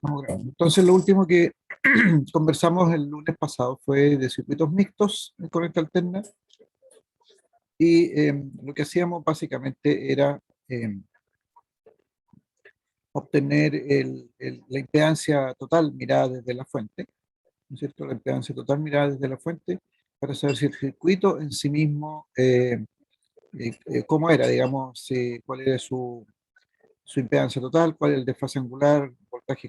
Estamos grabando. Entonces, lo último que conversamos el lunes pasado fue de circuitos mixtos en corriente alterna y lo que hacíamos básicamente era obtener la impedancia total mirada desde la fuente, ¿no es cierto? La impedancia total mirada desde la fuente para saber si el circuito en sí mismo, cómo era, digamos, cuál era su impedancia total, cuál es el desfase angular, voltaje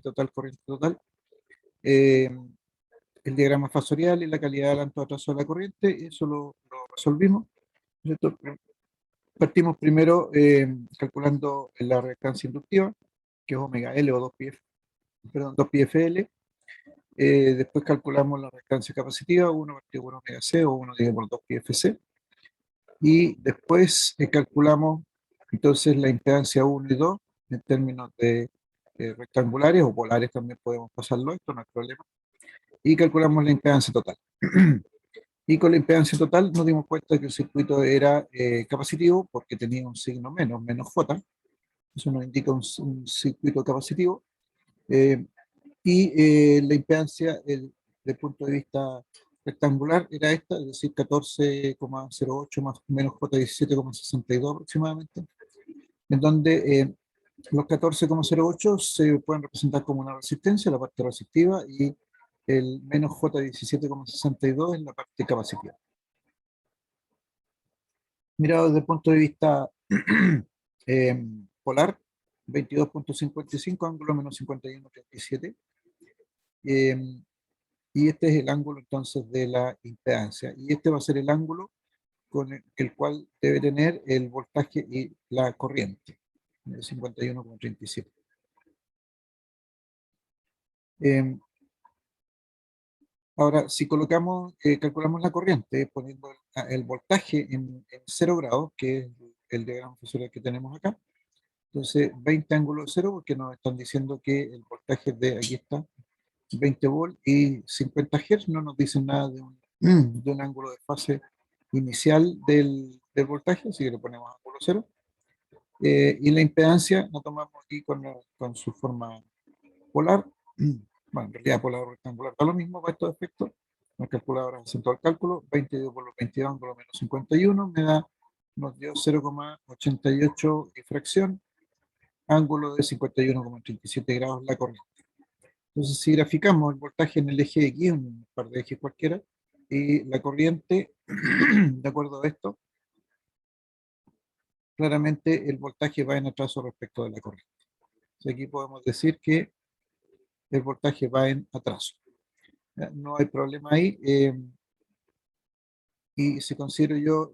total, corriente total, eh, el diagrama fasorial y la calidad del adelanto-atraso de la corriente. Eso lo resolvimos, ¿no es cierto? Partimos primero calculando la reactancia inductiva, que es omega L o 2πf, perdón, 2πfL. Después calculamos la reactancia capacitiva, 1 partido por omega C o 1 dividido por 2πfC. Y después calculamos entonces la impedancia 1 y 2 en términos de rectangulares o polares, también podemos pasarlo, esto no es problema. Y calculamos la impedancia total. Y con la impedancia total nos dimos cuenta que el circuito era capacitivo porque tenía un signo menos J. Eso nos indica un circuito capacitivo. La impedancia desde el punto de vista rectangular era esta, es decir, 14,08 más menos J 17,62 aproximadamente, en donde los 14,08 se pueden representar como una resistencia, la parte resistiva, y el menos J 17,62 es la parte capacitiva. Mirado desde el punto de vista polar, 22,55, ángulo menos 51,37. Y este es el ángulo entonces de la impedancia. Y este va a ser el ángulo con el cual debe tener el voltaje y la corriente, 51,37. Ahora, si calculamos la corriente poniendo el voltaje en 0 grados, que es el diagrama fasorial que tenemos acá, entonces 20 ángulo 0, porque nos están diciendo que el voltaje aquí está, 20 volts y 50 Hz, no nos dicen nada de un ángulo de fase inicial del voltaje, así que le ponemos ángulo 0. Y la impedancia la tomamos aquí con su forma polar. Bueno, en realidad polar o rectangular da lo mismo para estos efectos. La calculadora hace todo el cálculo. 20 dividido por los 22, ángulo menos 51, nos dio 0,88 y fracción, ángulo de 51,37 grados la corriente. Entonces, si graficamos el voltaje en el eje X, un par de ejes cualquiera, y la corriente, de acuerdo a esto, claramente el voltaje va en atraso respecto de la corriente. Entonces, aquí podemos decir que el voltaje va en atraso. No hay problema ahí. Y si considero yo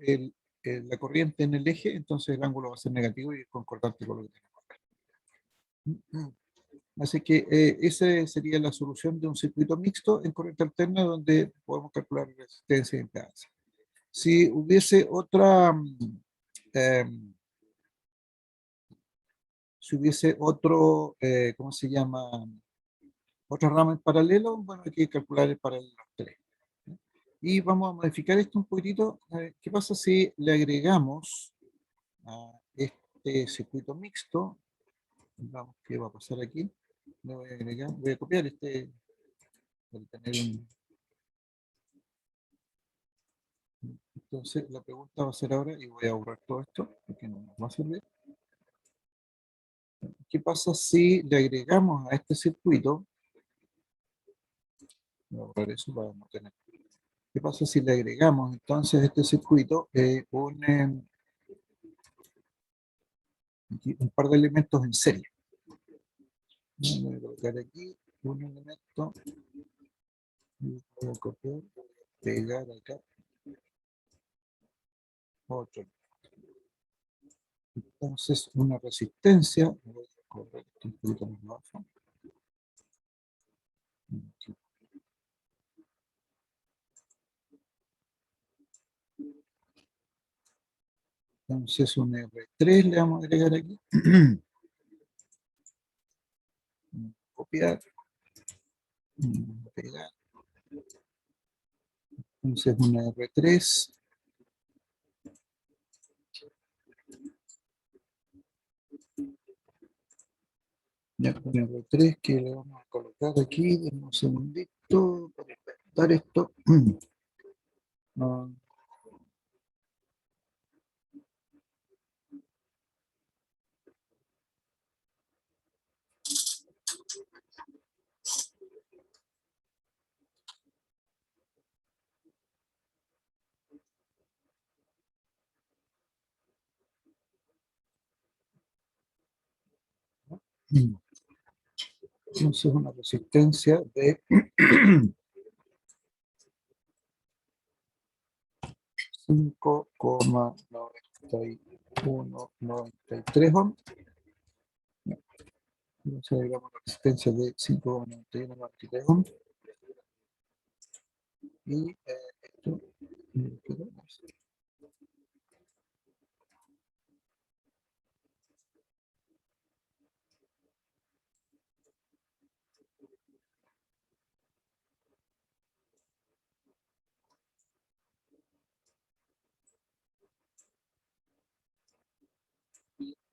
la corriente en el eje, entonces el ángulo va a ser negativo y es concordante con lo que tenemos acá. Así que esa sería la solución de un circuito mixto en corriente alterna donde podemos calcular resistencia e impedancia. Si hubiese ¿cómo se llama? Otra rama en paralelo, bueno, hay que calcular el paralelo 3. Y vamos a modificar esto un poquitito. ¿Qué pasa si le agregamos a este circuito mixto? Vamos, ¿qué va a pasar aquí? Le voy a agregar, voy a copiar para tener Entonces la pregunta va a ser ahora, y voy a borrar todo esto, porque no nos va a servir. ¿Qué pasa si le agregamos a este circuito? Voy a borrar eso para no tener. ¿Qué pasa si le agregamos entonces a este circuito un par de elementos en serie? Voy a colocar aquí un elemento, y voy a copiar, pegar acá otro. Entonces una resistencia, voy a correr esto un poquito más abajo. Entonces un R3 le vamos a agregar aquí. Copiar. Pegar. Entonces un R3. Ya con el 3 que le vamos a colocar aquí, denme un segundito para inventar esto. Ah, entonces una resistencia de 5,9193 ohms. Entonces agregamos la resistencia de 5,9193 ohms. Y esto,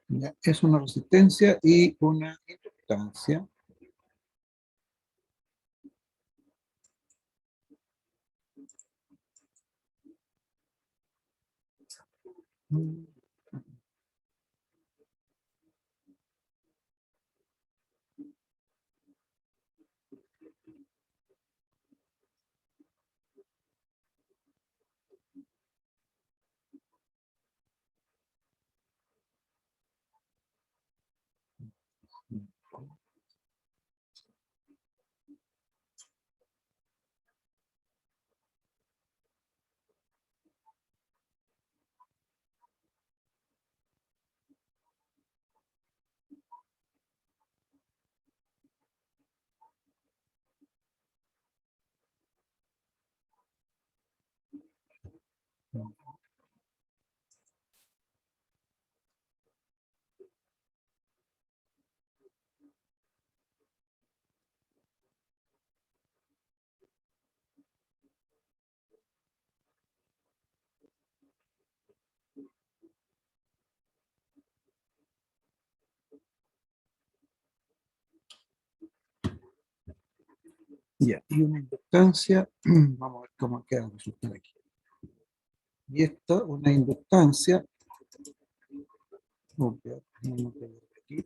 ya, es una resistencia y una inductancia. Ya, y una inductancia, vamos a ver cómo queda el resultado aquí. Y esta, una inductancia, obvio, tenemos que ver aquí,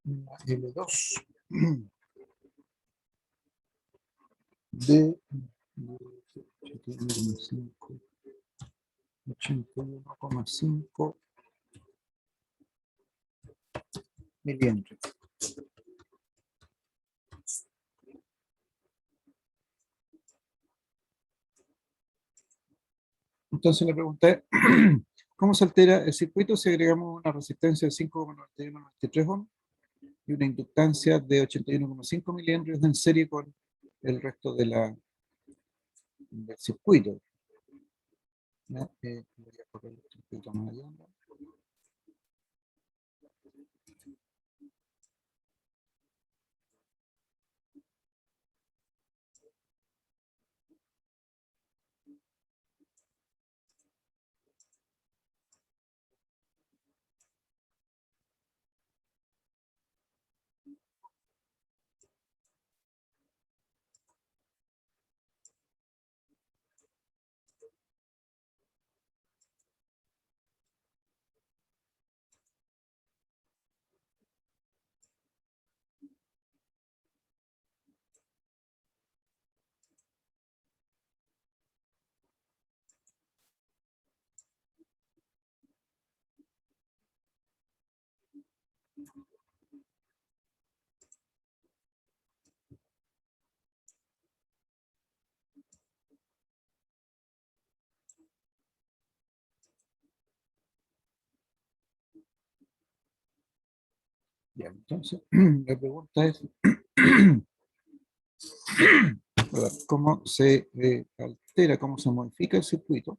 una L2 de 81,5 miliamperes. Entonces le pregunté, ¿cómo se altera el circuito si agregamos una resistencia de 5,9193 ohms y una inductancia de 81,5 miliamperes en serie con el resto del circuito? ¿Ya? Voy a correr el circuito más allá. Ya, entonces, la pregunta es, ¿verdad? ¿Cómo se altera, cómo se modifica el circuito?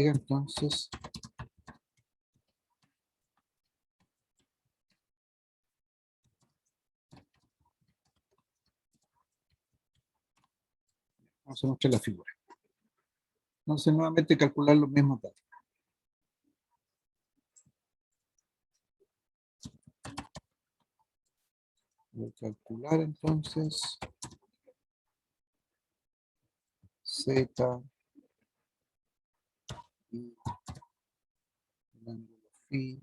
entonces vamos a mostrar la figura. Entonces, nuevamente calcular los mismos datos. Voy a calcular entonces Z y el ángulo phi.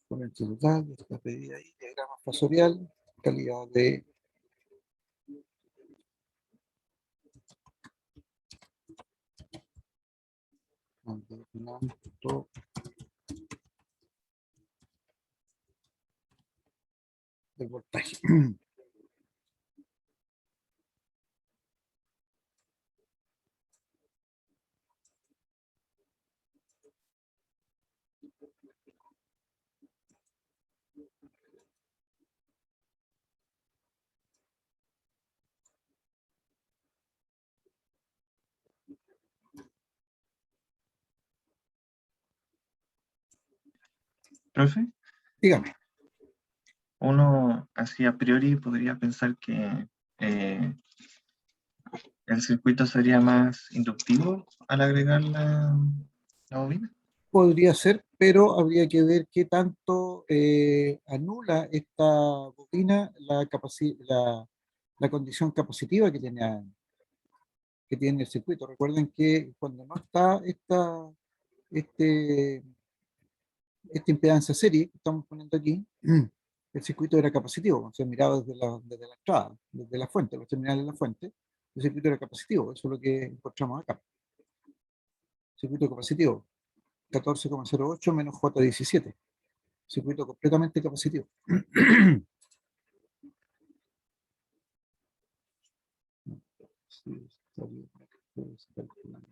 Corriente total, esta pedida ahí, diagrama fasorial, calidad de alto del voltaje. Profe, Dígame, uno así a priori podría pensar que eh, el circuito sería más inductivo al agregar la bobina. podría ser, pero habría que ver qué tanto anula esta bobina la condición capacitiva que tiene el circuito. Recuerden que cuando no está este, esta impedancia serie que estamos poniendo aquí, el circuito era capacitivo, se miraba desde la entrada, desde la fuente, los terminales de la fuente, el circuito era capacitivo, eso es lo que encontramos acá. Circuito capacitivo, 14,08 menos J17, circuito completamente capacitivo. Sí, está bien, está calculando.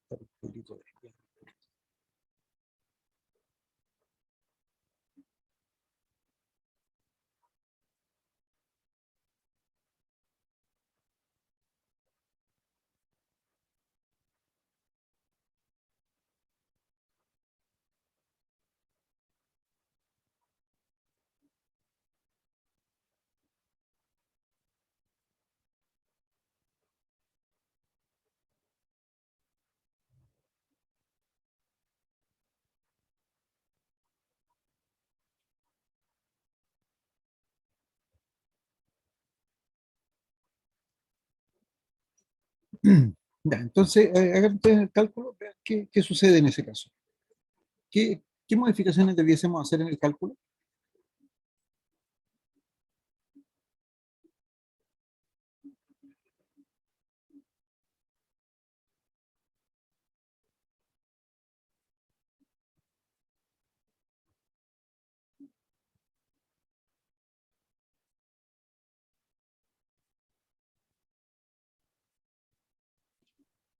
Está un poquito de- Ya, entonces, hagan ustedes el cálculo, vean qué sucede en ese caso. ¿Qué modificaciones debiésemos hacer en el cálculo?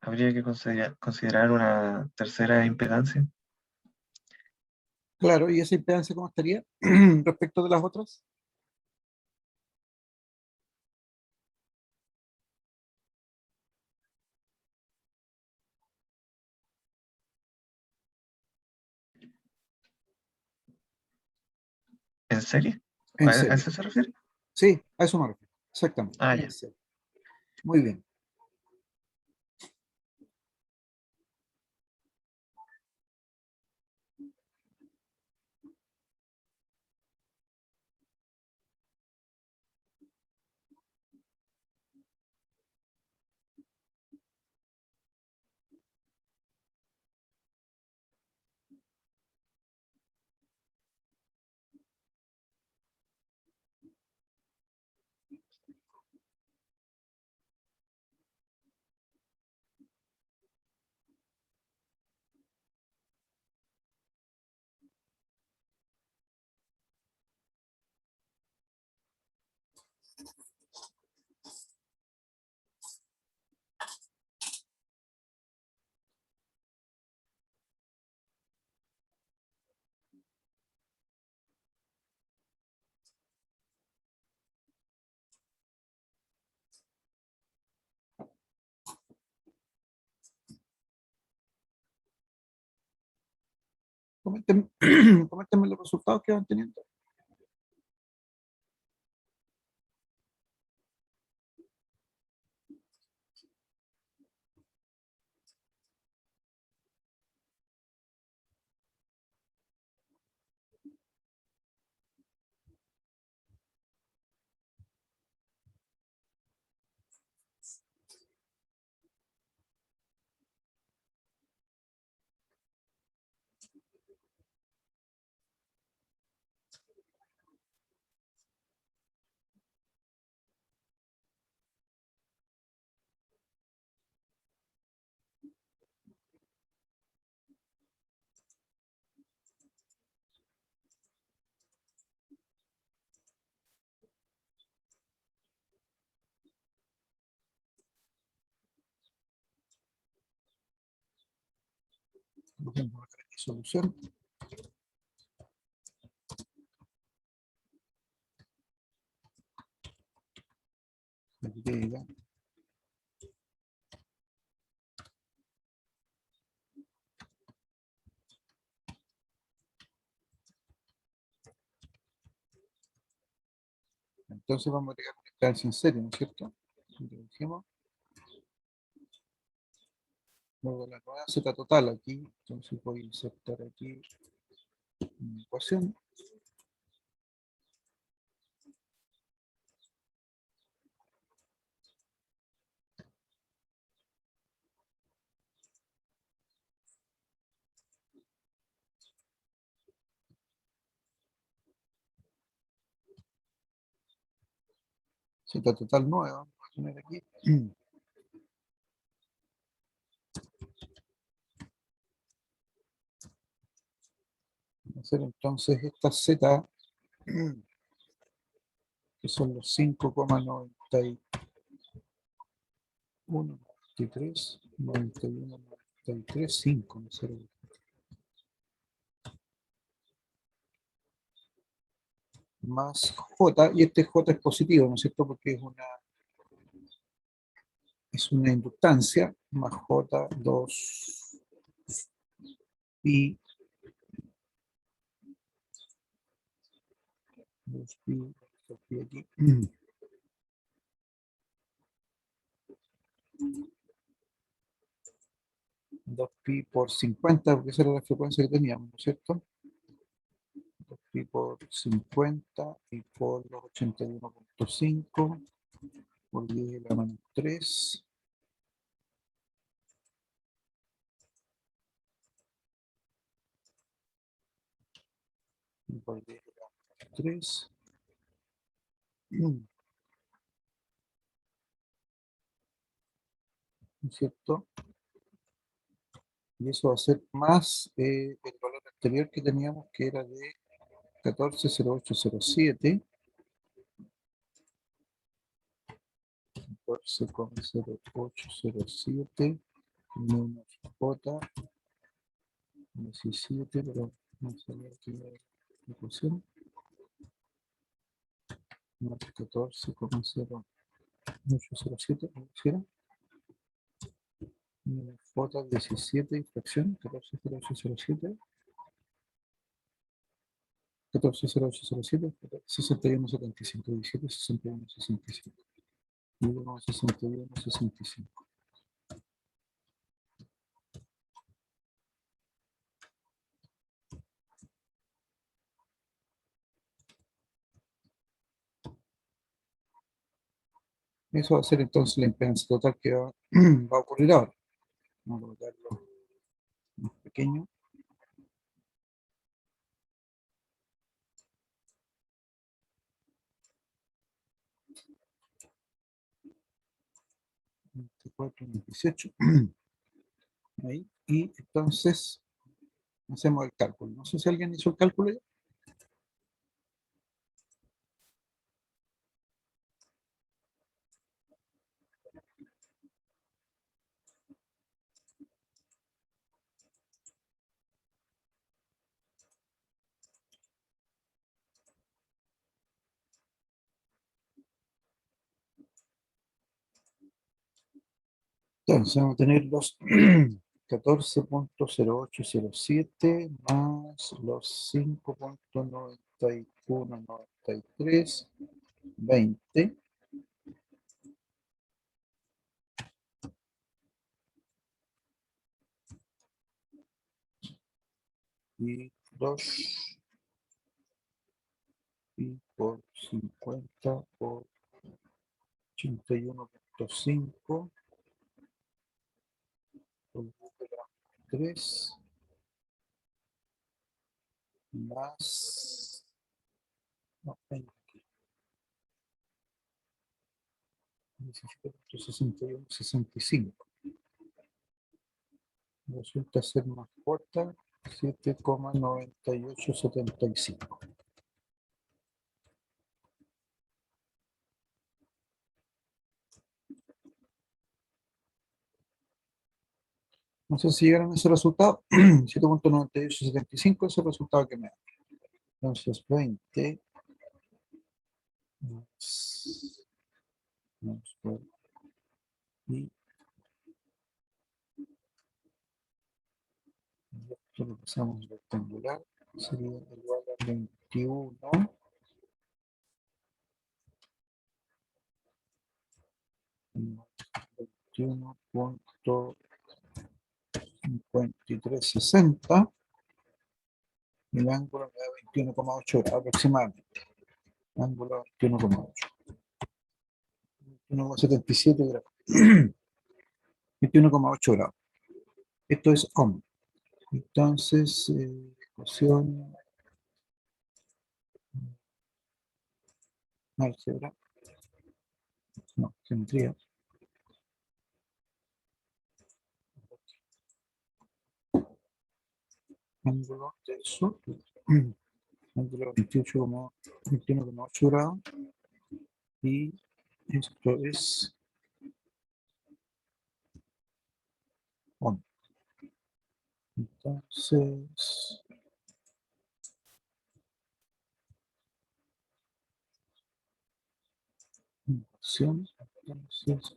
Habría que considerar una tercera impedancia. Claro, ¿y esa impedancia cómo estaría respecto de las otras? ¿En serie? En A serie. eso se refiere? Sí, a eso me refiero. Exactamente, Ah, en ya. serie. Muy bien. Coméntenme, coméntenme los resultados que van teniendo. Por ejemplo, acá hay solución. Aquí queda. Entonces vamos a agregar una instancia en serie, ¿no es cierto? Introdujimos. Luego la nueva z total aquí, entonces voy a insertar aquí una ecuación. Z total nueva, vamos a poner aquí. Vamos a hacer entonces esta z, que son los 5,91, 93, 91, 93, 5, no sé. Más J, y este J es positivo, ¿no es cierto? Porque es una inductancia, más J, 2 pi, 2 pi, 2 pi aquí. 2 pi por 50, porque esa era la frecuencia que teníamos, ¿no es cierto? 2 pi por 50 y por los 81,5 por 10 a la menos 3. Y por 10 a la menos 3. ¿No es cierto? Y eso va a ser más el valor anterior que teníamos, que era de 14,0807. 14,0807 menos J 17, pero vamos a ver aquí la ecuación. Más 14,0807, menos J 17 y fracción 14,0807. 14,0807, 61,75, 17, 61,65. 1,61,65. Eso va a ser entonces la impedancia total que va a ocurrir ahora. Vamos a colocarlo más pequeño. Veinticuatro, 18. Ahí. Y entonces hacemos el cálculo. No sé si alguien hizo el cálculo ya. Entonces vamos a tener los 14,0807 más más los 5.9193, 20. Y 2 y por 50 por 81.5 por 3 más no, 20, 17.6165. Resulta ser más corta, 7,9875. No sé si llegaron a ese resultado. 7,9875 es el resultado que me da. Entonces 20 más y esto lo pasamos rectangular, sería igual a 21 21.5360. El ángulo me da 21,8 grados aproximadamente. Ángulo 21,8. 21,77 grados. 21,8 grados. Esto es ohm. Entonces, ecuación álgebra, no, geometría. Ángulo de eso, ángulo 21,8 grados. Y esto es ohm. Entonces, inversión, entonces,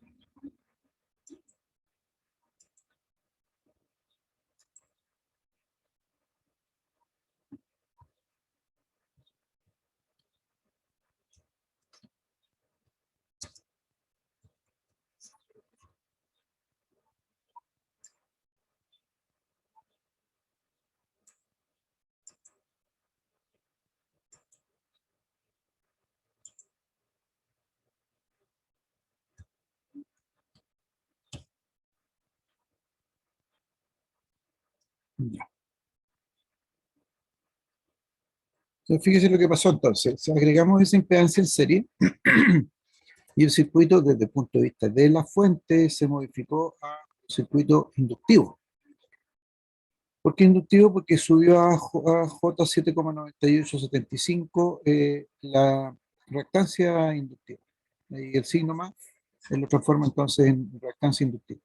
ya. Entonces, fíjese lo que pasó entonces. Si agregamos esa impedancia en serie y el circuito desde el punto de vista de la fuente se modificó a un circuito inductivo. ¿Por qué inductivo? Porque subió a J7,9875 la reactancia inductiva. Y el signo más lo transforma entonces en reactancia inductiva.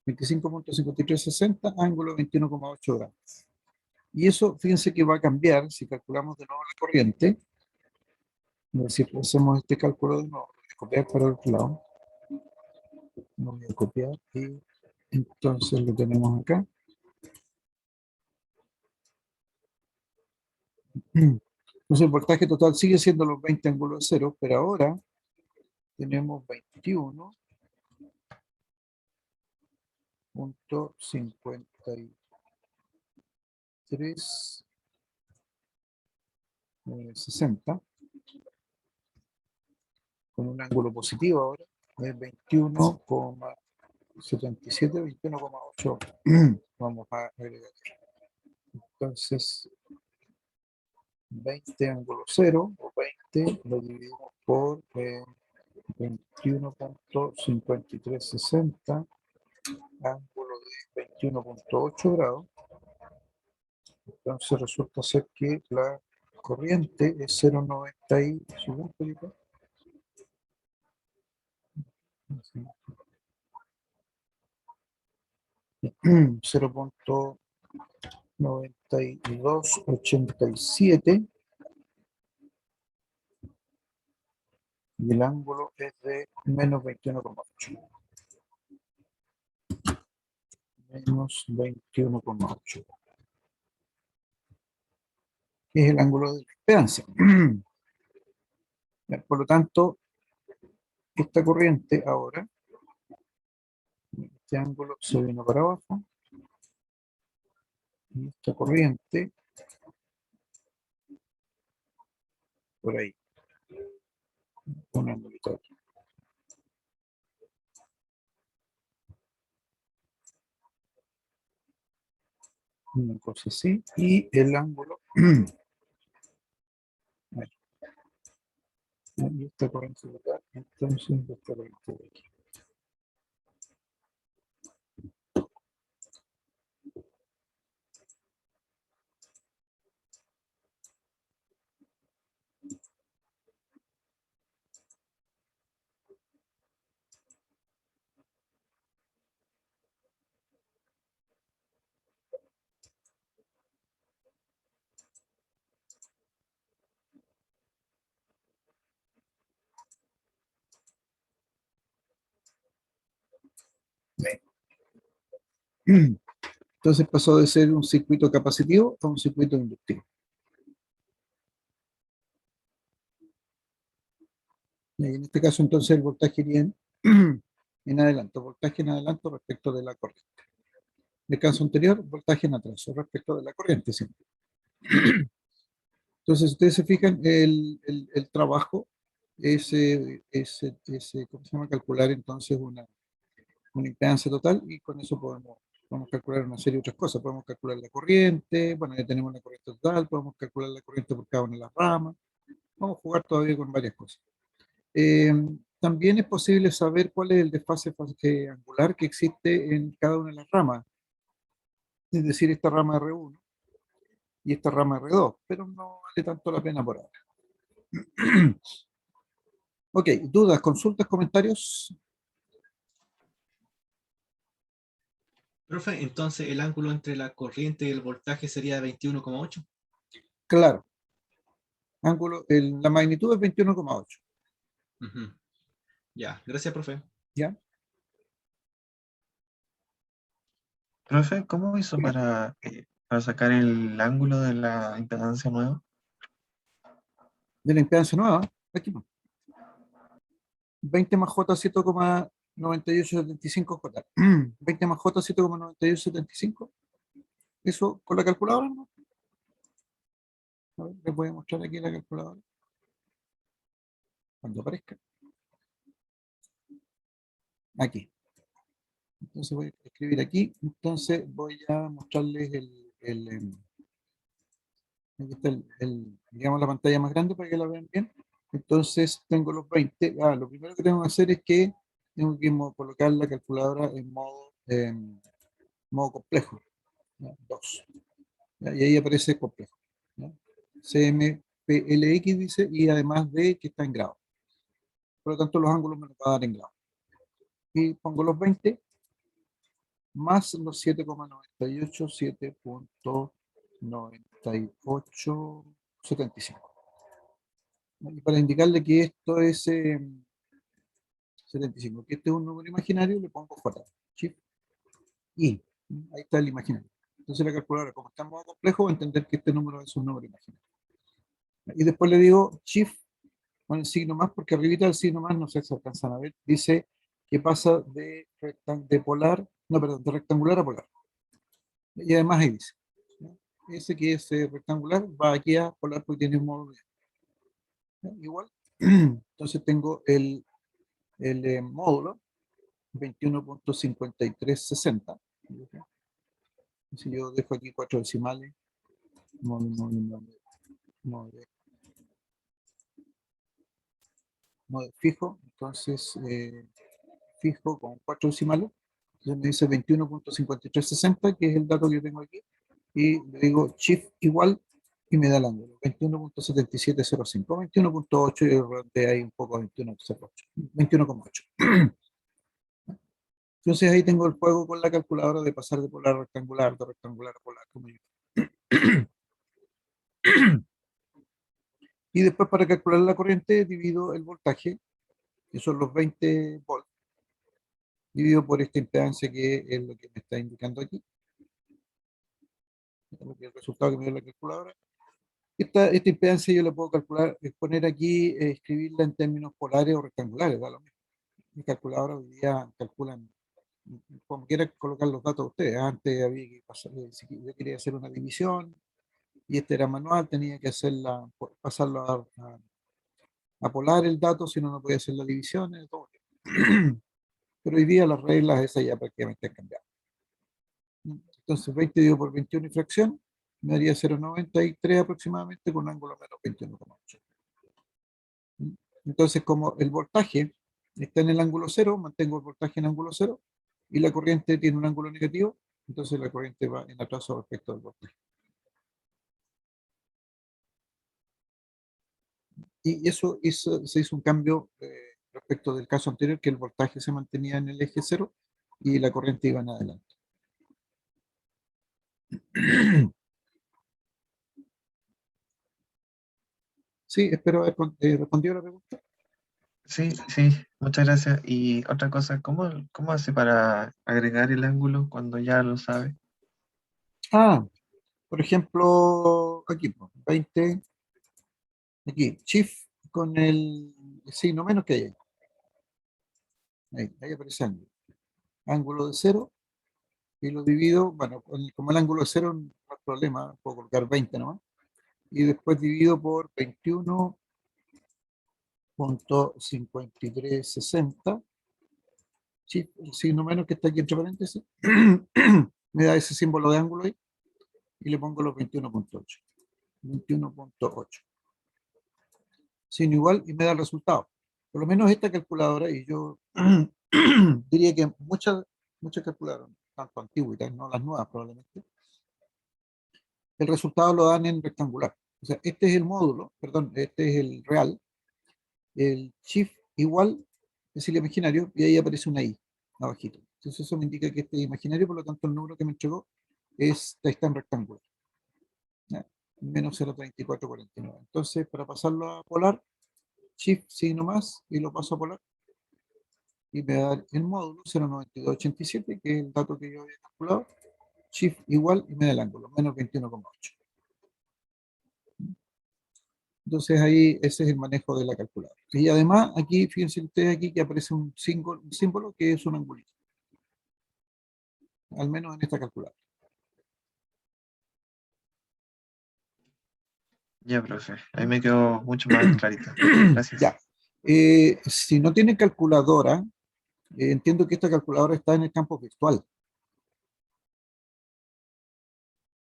25.5360, ángulo 21,8 grados. Y eso, fíjense que va a cambiar si calculamos de nuevo la corriente. Si hacemos este cálculo de nuevo, voy a copiar para el otro lado. Lo voy a copiar y entonces lo tenemos acá. Entonces el voltaje total sigue siendo los 20 ángulos de cero, pero ahora tenemos 21.5360 con un ángulo positivo ahora de 21,77, 21,8. Vamos a agregar. Entonces 20 ángulo 0 o 20 lo dividimos por 21.5360, ángulo de 21,8 grados. Entonces resulta ser que la corriente es 0,90 y 0,9287 y el ángulo es de menos 21,8. Menos 21,8. es el ángulo de impedancia. Por lo tanto, esta corriente ahora, este ángulo se viene para abajo, y esta corriente por ahí, un ángulo aquí. Una cosa así, y el ángulo, y esta corriente de acá, entonces esta corriente de aquí. Entonces pasó de ser un circuito capacitivo a un circuito inductivo. Y en este caso entonces el voltaje iría en adelanto, voltaje en adelanto respecto de la corriente. En el caso anterior, voltaje en atraso respecto de la corriente siempre. Entonces, si ustedes se fijan, el trabajo ¿cómo se llama? Calcular entonces una impedancia total, y con eso podemos calcular una serie de otras cosas. Podemos calcular la corriente, bueno, ya tenemos la corriente total, podemos calcular la corriente por cada una de las ramas, vamos a jugar todavía con varias cosas. Eh, También es posible saber cuál es el desfase angular que existe en cada una de las ramas, es decir, esta rama R1 y esta rama R2, pero no vale tanto la pena por ahora. Ok, dudas, consultas, comentarios. Profe, entonces el ángulo entre la corriente y el voltaje sería 21,8. Claro, la magnitud es 21,8. Ujú. Ya, gracias, profe. ¿Ya? Profe, ¿cómo hizo para sacar el ángulo de la impedancia nueva? De la impedancia nueva, aquí no. 20 más J 7,9875 J. 20 más J 7,9875. Eso con la calculadora, ¿no? A ver, les voy a mostrar aquí la calculadora. Cuando aparezca. Aquí. Entonces voy a escribir aquí. Entonces voy a mostrarles aquí está digamos, la pantalla más grande para que la vean bien. Entonces tengo los 20. Lo primero que tengo que hacer es que tengo que colocar la calculadora en modo complejo. ¿Ya? 2. ¿Ya? Y ahí aparece complejo. ¿Ya? CMPLX dice, y además de que está en grado. Por lo tanto, los ángulos me los va a dar en grado. Y pongo los 20 más los 7,98, 7,9875. Y para indicarle que esto es 75, que este es un número imaginario, le pongo J, Shift I. Ahí está el imaginario. Entonces la calculadora, como está en modo complejo, va a entender que este número es un número imaginario. Y después le digo Shift con el signo más, porque arribita del signo más, no sé si alcanzan a ver, dice que pasa de de rectangular a polar. Y además ahí dice, ¿no? Ese que es rectangular va aquí a polar porque tiene un modo de, ¿no? Igual. Entonces tengo el módulo 21,5360. Si yo dejo aquí 4 decimales, módulo fijo, entonces fijo con 4 decimales, entonces me dice 21,5360, que es el dato que yo tengo aquí, y le digo shift igual y me da el ángulo, 21,7705, 21,8, y redondeé ahí un poco, 21,08, 21,8. Entonces ahí tengo el juego con la calculadora de pasar de polar a rectangular, de rectangular a polar, como yo. Y después, para calcular la corriente, divido el voltaje, que son los 20 volts, dividido por esta impedancia, que es lo que me está indicando aquí, el resultado que me dio la calculadora. Esta impedancia yo la puedo calcular, poner aquí, escribirla en términos polares o rectangulares, da lo mismo. Mi calculadora hoy día calculan, como quiera colocar los datos ustedes. Antes había que pasar, si yo quería hacer una división, y este era manual, tenía que hacerla, pasarlo a polar el dato, si no, no podía hacer la división, todo. Pero hoy día las reglas esas ya prácticamente han cambiado. Entonces 20 dividido por 21 y fracción me daría 0,93 aproximadamente con un ángulo menos 21,8. Entonces, como el voltaje está en el ángulo cero, mantengo el voltaje en ángulo cero, y la corriente tiene un ángulo negativo, entonces la corriente va en atraso respecto al voltaje. Y se hizo un cambio respecto del caso anterior, que el voltaje se mantenía en el eje cero y la corriente iba en adelante. Sí, espero haber respondido a la pregunta. Sí, sí, muchas gracias. Y otra cosa, ¿cómo hace para agregar el ángulo cuando ya lo sabe? Ah, por ejemplo, aquí, pues, 20, aquí, shift con el signo menos que hay ahí. Ahí aparece ángulo. Ángulo de cero, y lo divido, bueno, como el ángulo de cero no hay problema, puedo colocar 20 nomás, y después divido por 21,5360, sí, el signo menos que está aquí entre paréntesis, me da ese símbolo de ángulo ahí, y le pongo los 21,8. 21,8. Sin igual, y me da el resultado. Por lo menos esta calculadora, y yo diría que muchas calculadoras, tanto antiguas, no las nuevas probablemente, el resultado lo dan en rectangular. O sea, este es el módulo, perdón, este es el real, el shift igual es el imaginario, y ahí aparece una i abajito. Entonces eso me indica que este es imaginario, por lo tanto el número que me entregó está en rectangular. ¿Ya? Menos 0,3449. Entonces, para pasarlo a polar, shift signo más, y lo paso a polar, y me da el módulo 0,9287, que es el dato que yo había calculado, shift igual, y me da el ángulo, menos 21,8. Entonces ahí ese es el manejo de la calculadora. Y además aquí, fíjense ustedes aquí que aparece un símbolo que es un angulito. Al menos en esta calculadora. Ya, profe, ahí me quedó mucho más clarito. Gracias. Ya. Si no tienen calculadora, entiendo que esta calculadora está en el campo virtual.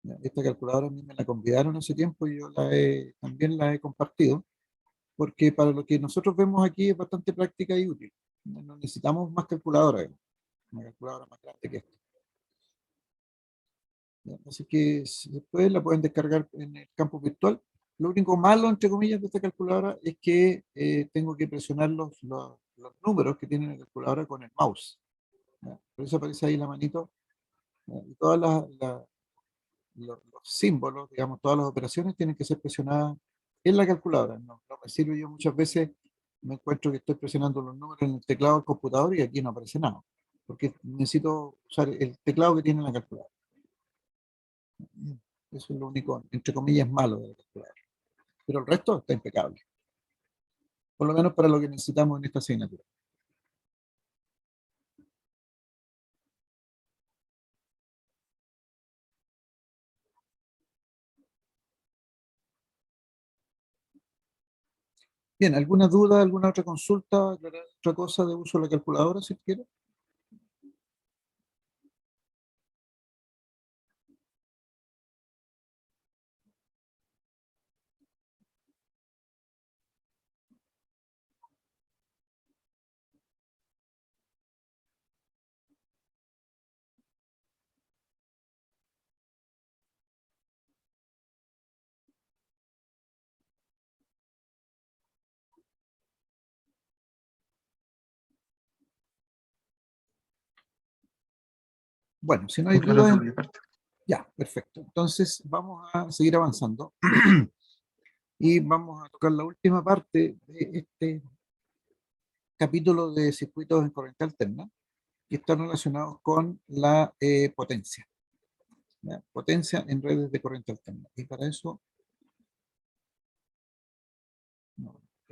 ¿Ya? Esta calculadora a mí me la convidaron hace tiempo y yo también la he compartido, porque para lo que nosotros vemos aquí es bastante práctica y útil. No necesitamos más calculadora, una calculadora más grande que esta. ¿Ya? Así que después la pueden descargar en el campo virtual. Lo único malo, entre comillas, de esta calculadora es que tengo que presionar los números que tiene la calculadora con el mouse. ¿Ya? Por eso aparece ahí la manito. ¿Ya? Y todas los símbolos, digamos, todas las operaciones tienen que ser presionadas en la calculadora. No me sirve, yo muchas veces me encuentro que estoy presionando los números en el teclado del computador y aquí no aparece nada, porque necesito usar el teclado que tiene la calculadora. Eso es lo único, entre comillas, malo de la calculadora. Pero el resto está impecable. Por lo menos para lo que necesitamos en esta asignatura. Bien, ¿alguna duda, alguna otra consulta, otra cosa de uso de la calculadora, si quiere? Bueno, si no hay No, claro, dudas, por mi parte. ya, perfecto. Entonces vamos a seguir avanzando y vamos a tocar la última parte de este capítulo de circuitos en corriente alterna, que están relacionados con la potencia. ¿Ya? Potencia en redes de corriente alterna. Y para eso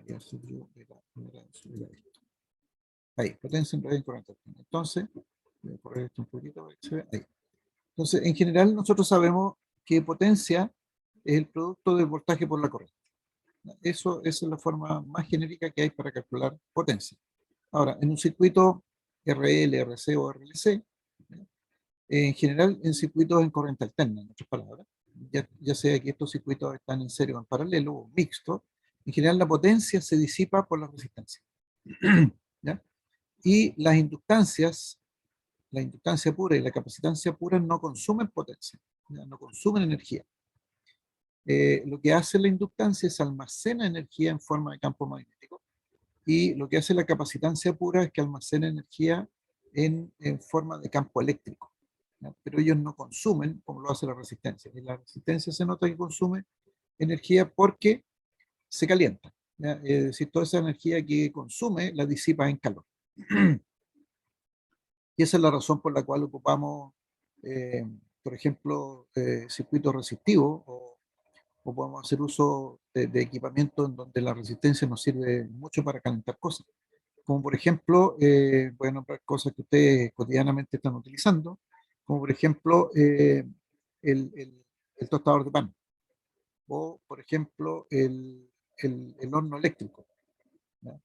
debería ser yo, era esto. Ahí, potencia en radio en corriente alterna. Entonces, voy a correr esto un poquito para que se vea. Ahí. Entonces, en general, nosotros sabemos que potencia es el producto del voltaje por la corriente. Esa es la forma más genérica que hay para calcular potencia. Ahora, en un circuito RL, RC o RLC, en general en circuitos en corriente alterna, en otras palabras, ya sea que estos circuitos están en serio o en paralelo o mixto, en general la potencia se disipa por la resistencia. ¿Ya? Y las inductancias, la inductancia pura y la capacitancia pura no consumen potencia, ¿ya? No consumen energía. Lo que hace la inductancia es almacena energía en forma de campo magnético, y lo que hace la capacitancia pura es que almacena energía en forma de campo eléctrico, ¿ya? Pero ellos no consumen como lo hace la resistencia. Y la resistencia se nota que consume energía porque se calienta, ¿ya? Es decir, toda esa energía que consume la disipa en calor. Y esa es la razón por la cual ocupamos, por ejemplo, circuitos resistivos, o podemos hacer uso de equipamiento en donde la resistencia nos sirve mucho para calentar cosas. Como por ejemplo, voy a nombrar cosas que ustedes cotidianamente están utilizando, como por ejemplo el tostador de pan, o por ejemplo el horno eléctrico, ¿ya?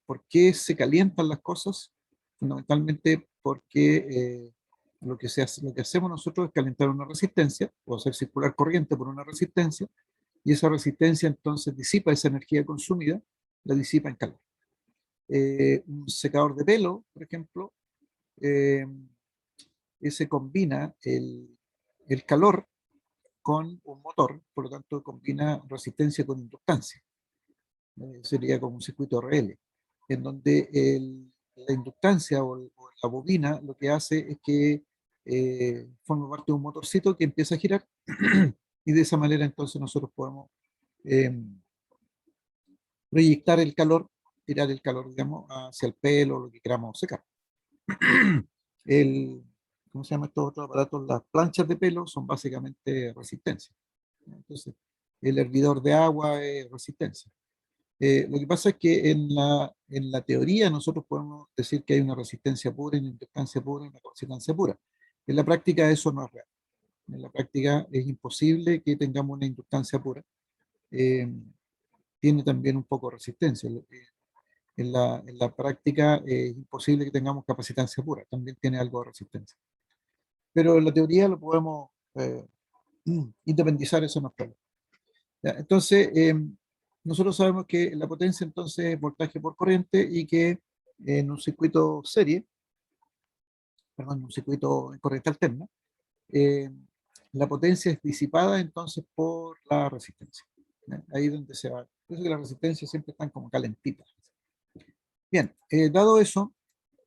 ¿Por qué se calientan las cosas? Fundamentalmente porque lo que hacemos nosotros es calentar una resistencia, o hacer circular corriente por una resistencia, y esa resistencia entonces disipa esa energía consumida, la disipa en calor. Un secador de pelo, por ejemplo, eh, ese combina el calor con un motor, por lo tanto combina resistencia con inductancia. Sería como un circuito RL, en donde la inductancia o la bobina lo que hace es que forma parte de un motorcito que empieza a girar y de esa manera entonces nosotros podemos eh, proyectar el calor, tirar el calor, digamos, hacia el pelo, lo que queramos secar. El, ¿Cómo se llama estos otros aparatos? Las planchas de pelo son básicamente resistencia. Entonces, el hervidor de agua es resistencia. Lo que pasa es que en la teoría nosotros podemos decir que hay una resistencia pura, una inductancia pura, una capacitancia pura. En la práctica eso no es real. En la práctica es imposible que tengamos una inductancia pura. Tiene también un poco de resistencia. En la práctica es imposible que tengamos capacitancia pura, también tiene algo de resistencia. Pero en la teoría lo podemos independizar, eso no es problema. Entonces, nosotros sabemos que la potencia entonces es voltaje por corriente, y que en un circuito serie, perdón, un circuito en corriente alterna, eh, la potencia es disipada entonces por la resistencia. Ahí es donde se va. Por eso que las resistencias siempre están como calentitas. Bien, dado eso,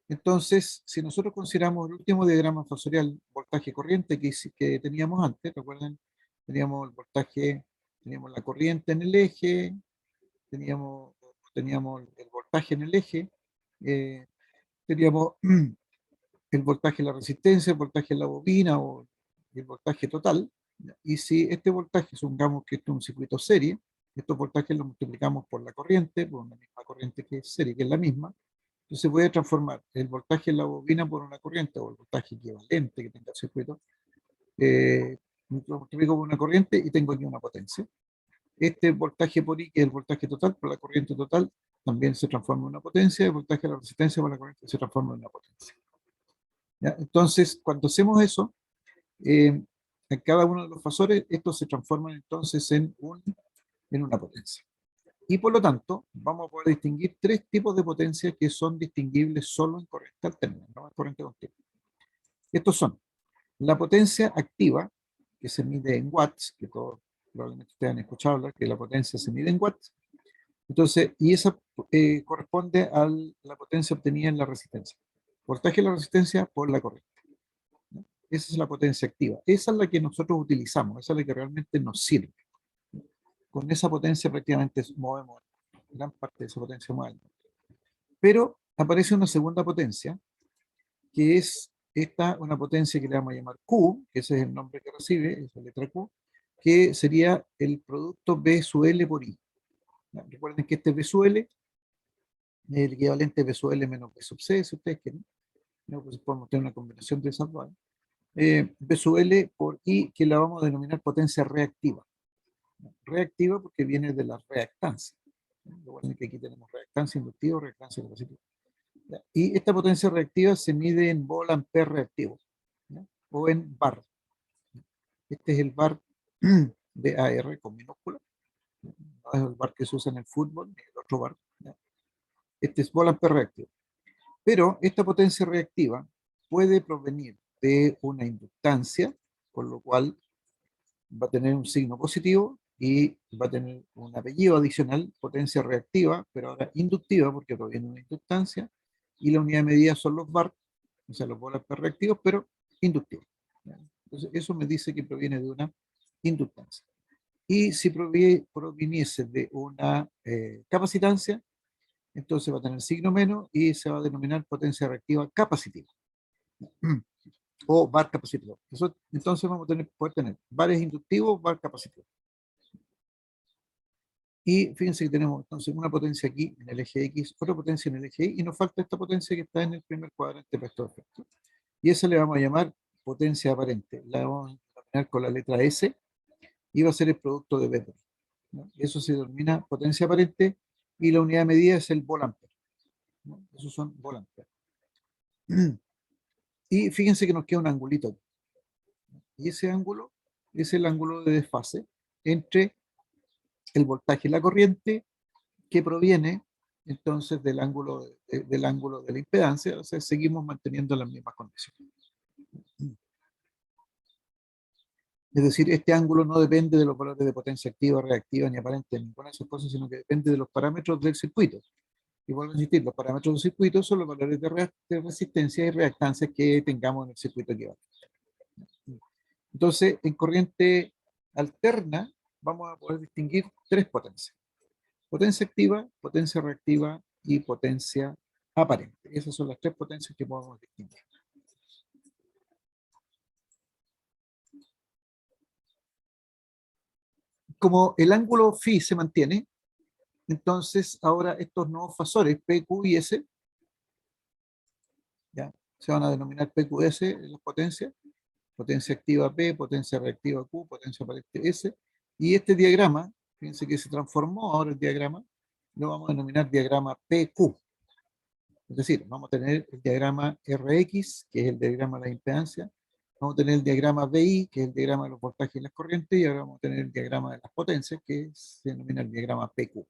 entonces, si nosotros consideramos el último diagrama fasorial voltaje-corriente que teníamos antes, recuerden, teníamos el voltaje, teníamos la corriente en el eje, teníamos el voltaje en el eje, teníamos el voltaje en la resistencia, el voltaje en la bobina o el voltaje total. Y si este voltaje, supongamos que esto es un circuito serie, estos voltajes los multiplicamos por la corriente, por una misma corriente que es serie, que es la misma. Entonces voy a transformar el voltaje en la bobina por una corriente, o el voltaje equivalente que tenga el circuito, lo multiplico por una corriente y tengo aquí una potencia. Este voltaje por I, que es el voltaje total, por la corriente total, también se transforma en una potencia. El voltaje de la resistencia por la corriente se transforma en una potencia. ¿Ya? Entonces, cuando hacemos eso, en cada uno de los fasores, estos se transforman entonces en una potencia. Y por lo tanto, vamos a poder distinguir tres tipos de potencia que son distinguibles solo en corriente alterna, no en corriente continua. Estos son la potencia activa, que se mide en watts, que todos probablemente ustedes han escuchado hablar, que la potencia se mide en watts. Entonces, y esa corresponde a la potencia obtenida en la resistencia. Voltaje de la resistencia por la corriente. ¿No? Esa es la potencia activa. Esa es la que nosotros utilizamos, esa es la que realmente nos sirve. Con esa potencia prácticamente movemos gran parte de esa potencia mueve. Pero aparece una segunda potencia, que es una potencia que le vamos a llamar Q, que ese es el nombre que recibe, esa letra Q, que sería el producto B sub L por I. ¿Ya? Recuerden que este es V sub L, el equivalente V sub L menos V sub C, si ustedes quieren. ¿No? Pues podemos tener una combinación de esas dos. V sub L por I, que la vamos a denominar potencia reactiva. Reactiva porque viene de la reactancia. Recuerden que aquí tenemos reactancia inductiva, reactancia capacitiva. ¿Ya? Y esta potencia reactiva se mide en volt-ampere reactivo, ¿ya? O en bar. Este es el bar de AR con minúscula. No es el bar que se usa en el fútbol, ni el otro bar. ¿Ya? Este es volt-ampere reactivo. Pero esta potencia reactiva puede provenir de una inductancia, por lo cual va a tener un signo positivo y va a tener un apellido adicional, potencia reactiva, pero ahora inductiva porque proviene de una inductancia, y la unidad de medida son los bar, o sea, los volt reactivos, pero inductivos. Entonces, eso me dice que proviene de una inductancia. Y si proviniese de una capacitancia, entonces va a tener signo menos y se va a denominar potencia reactiva capacitiva. O bar capacitivo. Entonces vamos a poder tener bares inductivos, bar capacitivos. Y fíjense que tenemos entonces una potencia aquí en el eje X, otra potencia en el eje Y, y nos falta esta potencia que está en el primer cuadrante para estos efectos. Y esa le vamos a llamar potencia aparente. La vamos a denominar con la letra S y va a ser el producto de vector. ¿No? Eso se denomina potencia aparente y la unidad de medida es el volt-ampere. ¿No? Esos son volt-ampere. Y fíjense que nos queda un angulito aquí. Y ese ángulo es el ángulo de desfase entre el voltaje y la corriente que proviene entonces del ángulo de la impedancia. O sea, seguimos manteniendo las mismas condiciones. Es decir, este ángulo no depende de los valores de potencia activa, reactiva, ni aparente, ninguna de esas cosas, sino que depende de los parámetros del circuito. Y vuelvo a insistir, los parámetros del circuito son los valores de resistencia y reactancia que tengamos en el circuito equivalente. Entonces, en corriente alterna, vamos a poder distinguir tres potencias. Potencia activa, potencia reactiva y potencia aparente. Esas son las tres potencias que podemos distinguir. Como el ángulo phi se mantiene, entonces ahora estos nuevos fasores, P, Q y S, ¿ya? Se van a denominar P, Q, S en las potencias. Potencia activa P, potencia reactiva Q, potencia aparente S. Y este diagrama, fíjense que se transformó ahora el diagrama, lo vamos a denominar diagrama PQ. Es decir, vamos a tener el diagrama RX, que es el diagrama de la impedancia, vamos a tener el diagrama BI, que es el diagrama de los voltajes y las corrientes, y ahora vamos a tener el diagrama de las potencias, que se denomina el diagrama PQ.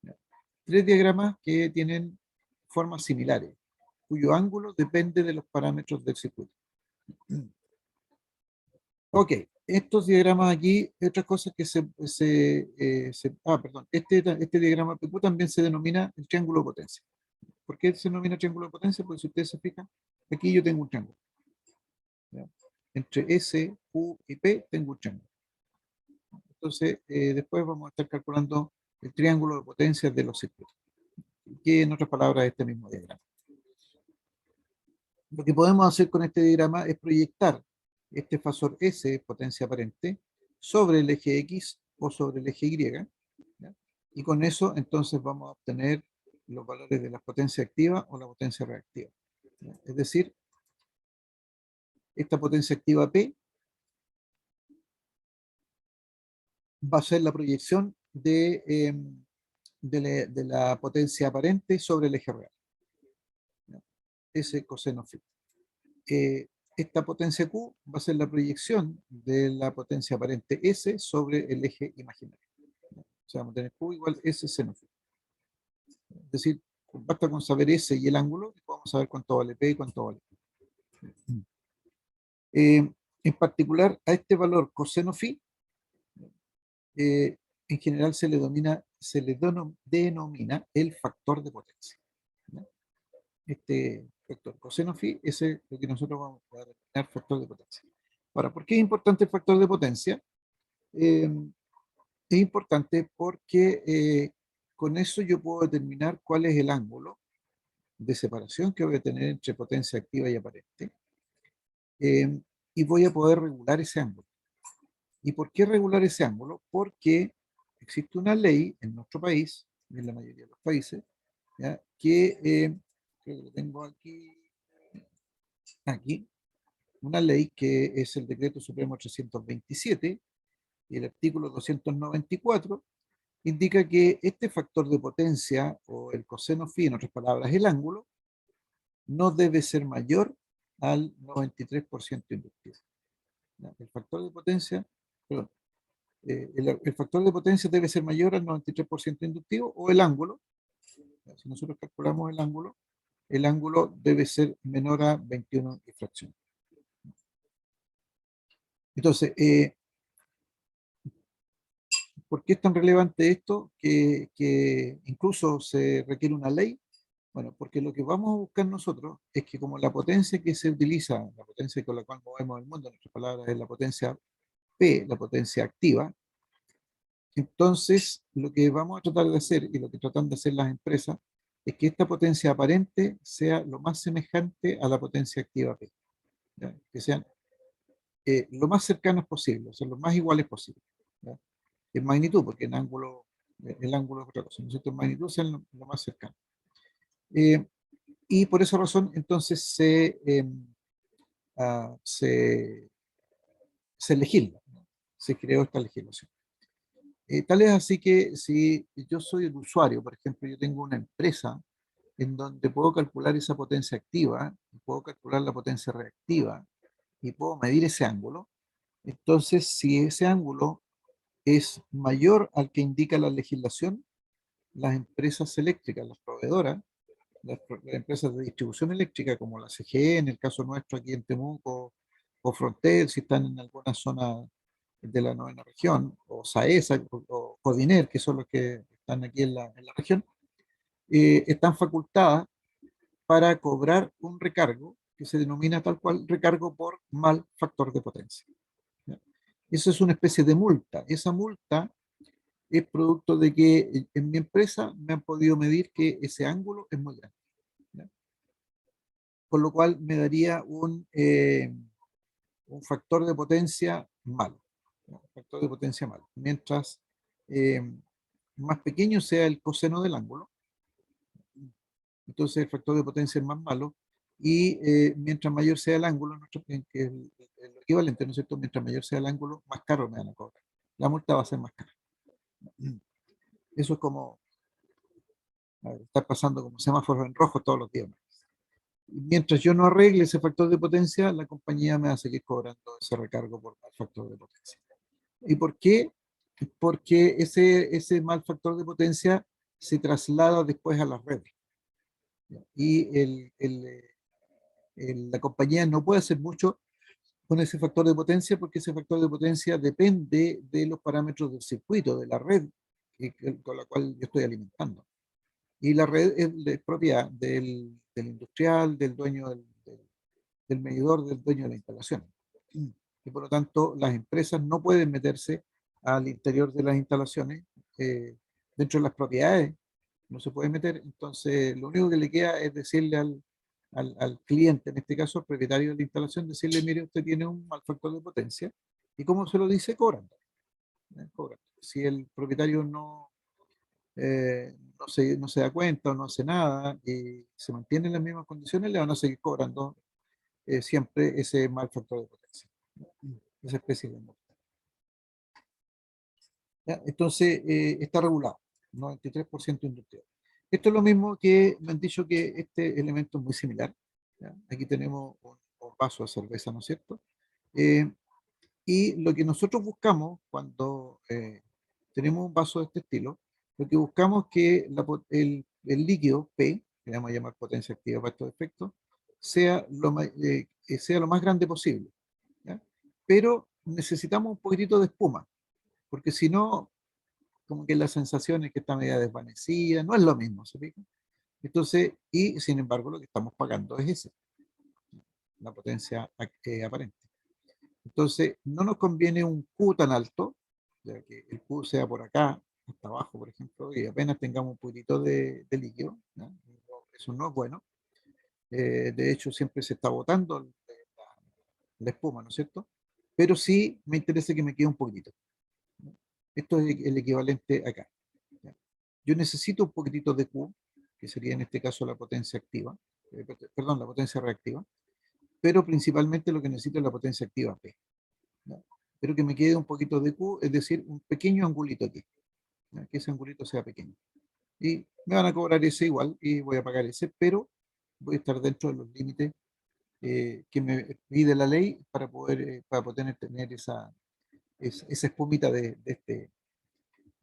¿Ya? Tres diagramas que tienen formas similares, cuyo ángulo depende de los parámetros del circuito. Ok, estos diagramas aquí, otras cosas que perdón, este diagrama PQ también se denomina el triángulo de potencia. ¿Por qué se denomina triángulo de potencia? Porque si ustedes se fijan, aquí yo tengo un triángulo. ¿Ya? Entre S, Q y P tengo un triángulo. Entonces, después vamos a estar calculando el triángulo de potencias de los circuitos, que en otras palabras es este mismo diagrama. Lo que podemos hacer con este diagrama es proyectar este fasor S, potencia aparente, sobre el eje X o sobre el eje Y, ¿ya? Y con eso entonces vamos a obtener los valores de la potencia activa o la potencia reactiva. ¿Ya? Es decir, esta potencia activa P va a ser la proyección de la potencia aparente sobre el eje real. ¿Ya? S coseno phi. Esta potencia Q va a ser la proyección de la potencia aparente S sobre el eje imaginario. ¿Ya? O sea, vamos a tener Q igual S seno phi. Es decir, basta con saber S y el ángulo, y podemos saber cuánto vale P y cuánto vale Q. En particular, a este valor coseno phi, en general se le denomina el factor de potencia. ¿Ya? Este factor coseno phi es lo que nosotros vamos a denominar factor de potencia. Ahora, ¿por qué es importante el factor de potencia? Es importante porque con eso yo puedo determinar cuál es el ángulo de separación que voy a tener entre potencia activa y aparente, y voy a poder regular ese ángulo. ¿Y por qué regular ese ángulo? Porque existe una ley en nuestro país, y en la mayoría de los países, ¿ya? Que creo que lo tengo aquí, una ley que es el Decreto Supremo 327 y el artículo 294 indica que este factor de potencia o el coseno phi, en otras palabras, el ángulo, no debe ser mayor al 93% inductivo. ¿Ya? El factor de potencia, perdón, el factor de potencia debe ser mayor al 93% inductivo o el ángulo. ¿Ya? Si nosotros calculamos el ángulo debe ser menor a 21 y fracción. Entonces, ¿por qué es tan relevante esto que incluso se requiere una ley? Bueno, porque lo que vamos a buscar nosotros es que como la potencia que se utiliza, la potencia con la cual movemos el mundo, en otras palabras, es la potencia P, la potencia activa, entonces lo que vamos a tratar de hacer y lo que tratan de hacer las empresas es que esta potencia aparente sea lo más semejante a la potencia activa P, ¿ya? Que sean lo más cercanas posible, o sea, lo más iguales posible, ¿ya? En magnitud, porque en ángulo, el ángulo es otra cosa, ¿no es cierto? En magnitud sean lo más cercano. Y por esa razón, entonces, se, se legisla, ¿no? Se creó esta legislación. Tal es así que si yo soy el usuario, por ejemplo, yo tengo una empresa en donde puedo calcular esa potencia activa, puedo calcular la potencia reactiva y puedo medir ese ángulo, entonces si ese ángulo es mayor al que indica la legislación, las empresas eléctricas, las proveedoras, las empresas de distribución eléctrica como la CGE, en el caso nuestro aquí en Temuco, o Frontel, si están en alguna zona de la novena región, o SAESA, o Codiner, que son los que están aquí en la región, están facultadas para cobrar un recargo que se denomina tal cual recargo por mal factor de potencia. ¿Ya? Eso es una especie de multa. Esa multa es producto de que en mi empresa me han podido medir que ese ángulo es muy grande, ¿ya? Con lo cual me daría un factor de potencia malo, ¿no? Un factor de potencia malo. Mientras eh, más pequeño sea el coseno del ángulo, entonces el factor de potencia es más malo, y mientras mayor sea el ángulo, que es el equivalente, ¿no es cierto? Mientras mayor sea el ángulo, más caro me van a cobrar. La multa va a ser más cara. Eso es como estar pasando como semáforos en rojo todos los días. Mientras yo no arregle ese factor de potencia, la compañía me va a seguir cobrando ese recargo por mal factor de potencia. ¿Y por qué? Porque ese mal factor de potencia se traslada después a las redes. Y la compañía no puede hacer mucho con ese factor de potencia porque ese factor de potencia depende de los parámetros del circuito, de la red con la cual yo estoy alimentando. Y la red es propiedad del industrial, del dueño del medidor, del dueño de la instalación. Y por lo tanto, las empresas no pueden meterse al interior de las instalaciones, dentro de las propiedades, no se puede meter. Entonces, lo único que le queda es decirle al cliente, en este caso, al propietario de la instalación, decirle: mire, usted tiene un mal factor de potencia. ¿Y cómo se lo dice? Cobrando. Cobrando. Si el propietario no se da cuenta o no hace nada y se mantiene en las mismas condiciones, le van a seguir cobrando siempre ese mal factor de potencia, esa especie de multa. ¿Ya? Entonces, está regulado, 93% inductivo. Esto es lo mismo que me han dicho que este elemento es muy similar. ¿Ya? Aquí tenemos un vaso de cerveza, ¿no es cierto? Y lo que nosotros buscamos cuando tenemos un vaso de este estilo, lo que buscamos es que el líquido P, que le vamos a llamar potencia activa para estos efectos, sea lo más grande posible, ¿ya? Pero necesitamos un poquitito de espuma, porque si no, como que la sensación es que está media desvanecida, no es lo mismo, ¿se fija? Entonces, y sin embargo, lo que estamos pagando es ese, la potencia aparente. Entonces, no nos conviene un Q tan alto, ya que el Q sea por acá, hasta abajo, por ejemplo, y apenas tengamos un poquitito de líquido, ¿no? Eso no es bueno. De hecho, siempre se está botando la espuma, ¿no es cierto? Pero sí me interesa que me quede un poquitito, ¿no? Esto es el equivalente acá. ¿Ya? Yo necesito un poquitito de Q, que sería en este caso la potencia activa, perdón, la potencia reactiva, pero principalmente lo que necesito es la potencia activa P. ¿Ya? Pero que me quede un poquito de Q, es decir, un pequeño angulito aquí, ¿ya? Que ese angulito sea pequeño. Y me van a cobrar ese igual, y voy a pagar ese, pero voy a estar dentro de los límites que me pide la ley para poder tener esa espumita de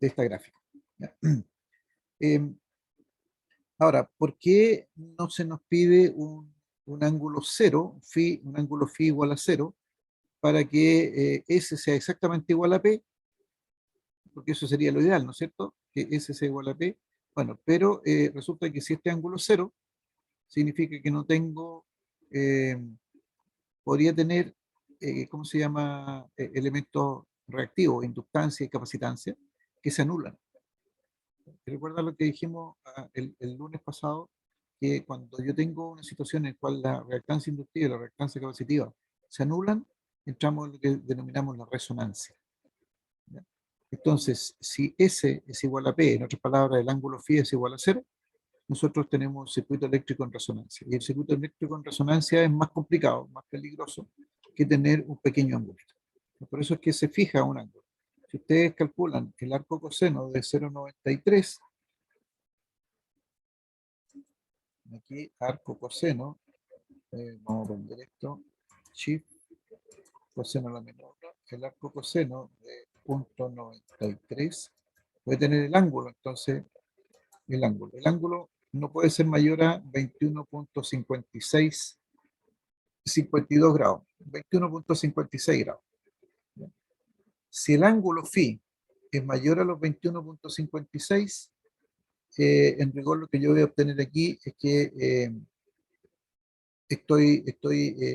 esta gráfica. ¿Ya? Ahora, ¿por qué no se nos pide un ángulo cero, un ángulo phi igual a cero, para que S sea exactamente igual a P? Porque eso sería lo ideal, ¿no es cierto? Que S sea igual a P. Bueno, pero resulta que si este ángulo es cero, significa que no tengo, eh, podría tener, ¿cómo se llama? Elementos reactivos, inductancia y capacitancia, que se anulan. ¿Recuerda lo que dijimos el lunes pasado? Que cuando yo tengo una situación en la cual la reactancia inductiva y la reactancia capacitiva se anulan, entramos en lo que denominamos la resonancia. ¿Ya? Entonces, si S es igual a P, en otras palabras, el ángulo φ es igual a cero, nosotros tenemos un circuito eléctrico en resonancia. Y el circuito eléctrico en resonancia es más complicado, más peligroso que tener un pequeño ángulo. Por eso es que se fija un ángulo. Si ustedes calculan el arco coseno de 0,93, aquí arco coseno, vamos a poner esto, shift, coseno a la menor, el arco coseno de 0,93 puede tener el ángulo, entonces el ángulo no puede ser mayor a 21,52 grados, 21,56 grados. Si el ángulo phi es mayor a los 21,56, en rigor lo que yo voy a obtener aquí es que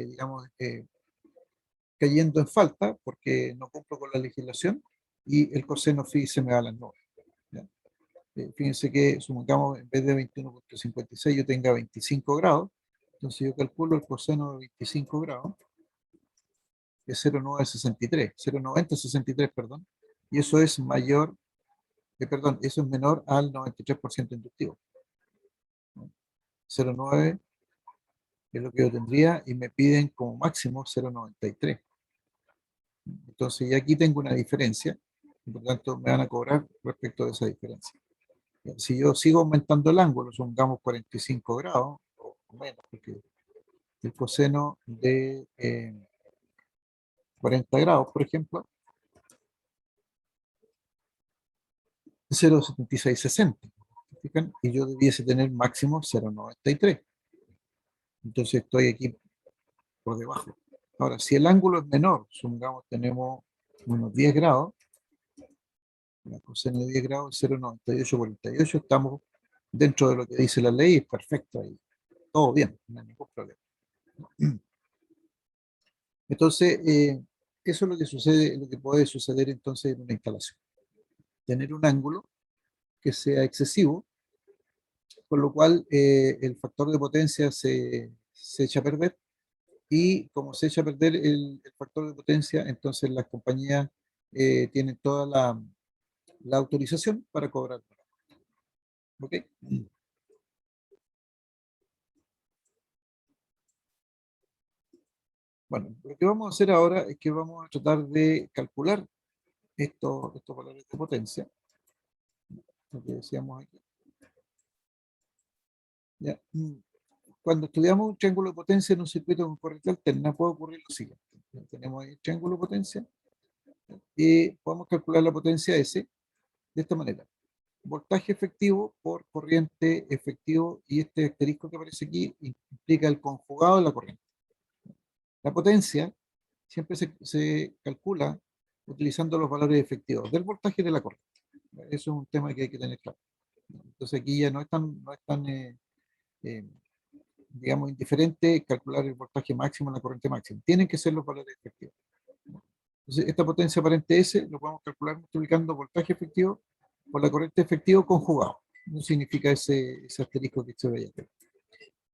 digamos, cayendo en falta porque no cumplo con la legislación y el coseno phi se me va a las nubes. ¿Ya? Fíjense que, supongamos, en vez de 21,56 yo tenga 25 grados, entonces yo calculo el coseno de 25 grados, que es 0,963, perdón, y eso es mayor, perdón, eso es menor al 93% inductivo. 0,9 es lo que yo tendría y me piden como máximo 0,93. Entonces ya aquí tengo una diferencia y por lo tanto me van a cobrar respecto de esa diferencia. Si yo sigo aumentando el ángulo, supongamos 45 grados o menos, porque el coseno de 40 grados, por ejemplo, 0,7660. Y yo debiese tener máximo 0,93. Entonces estoy aquí por debajo. Ahora, si el ángulo es menor, supongamos tenemos unos 10 grados, la coseno de 10 grados, 0,9848, estamos dentro de lo que dice la ley, es perfecto ahí. Todo bien, no hay ningún problema. Entonces, eso es lo que sucede, lo que puede suceder entonces en una instalación. Tener un ángulo que sea excesivo, con lo cual el factor de potencia se echa a perder, y como se echa a perder el factor de potencia, entonces las compañías tienen toda la autorización para cobrar. ¿Ok? Bueno, lo que vamos a hacer ahora es que vamos a tratar de calcular estos valores de potencia, lo que decíamos aquí. ¿Ya? Cuando estudiamos un triángulo de potencia en un circuito con corriente alterna, puede ocurrir lo siguiente. Tenemos ahí el triángulo de potencia y podemos calcular la potencia S de esta manera. Voltaje efectivo por corriente efectivo, y este asterisco que aparece aquí implica el conjugado de la corriente. La potencia siempre se calcula utilizando los valores efectivos del voltaje de la corriente. Eso es un tema que hay que tener claro. Entonces aquí ya no es tan eh, digamos, indiferente calcular el voltaje máximo en la corriente máxima. Tienen que ser los valores efectivos. Entonces, esta potencia aparente S lo podemos calcular multiplicando voltaje efectivo por la corriente efectivo conjugado. No significa ese asterisco que se ve ahí.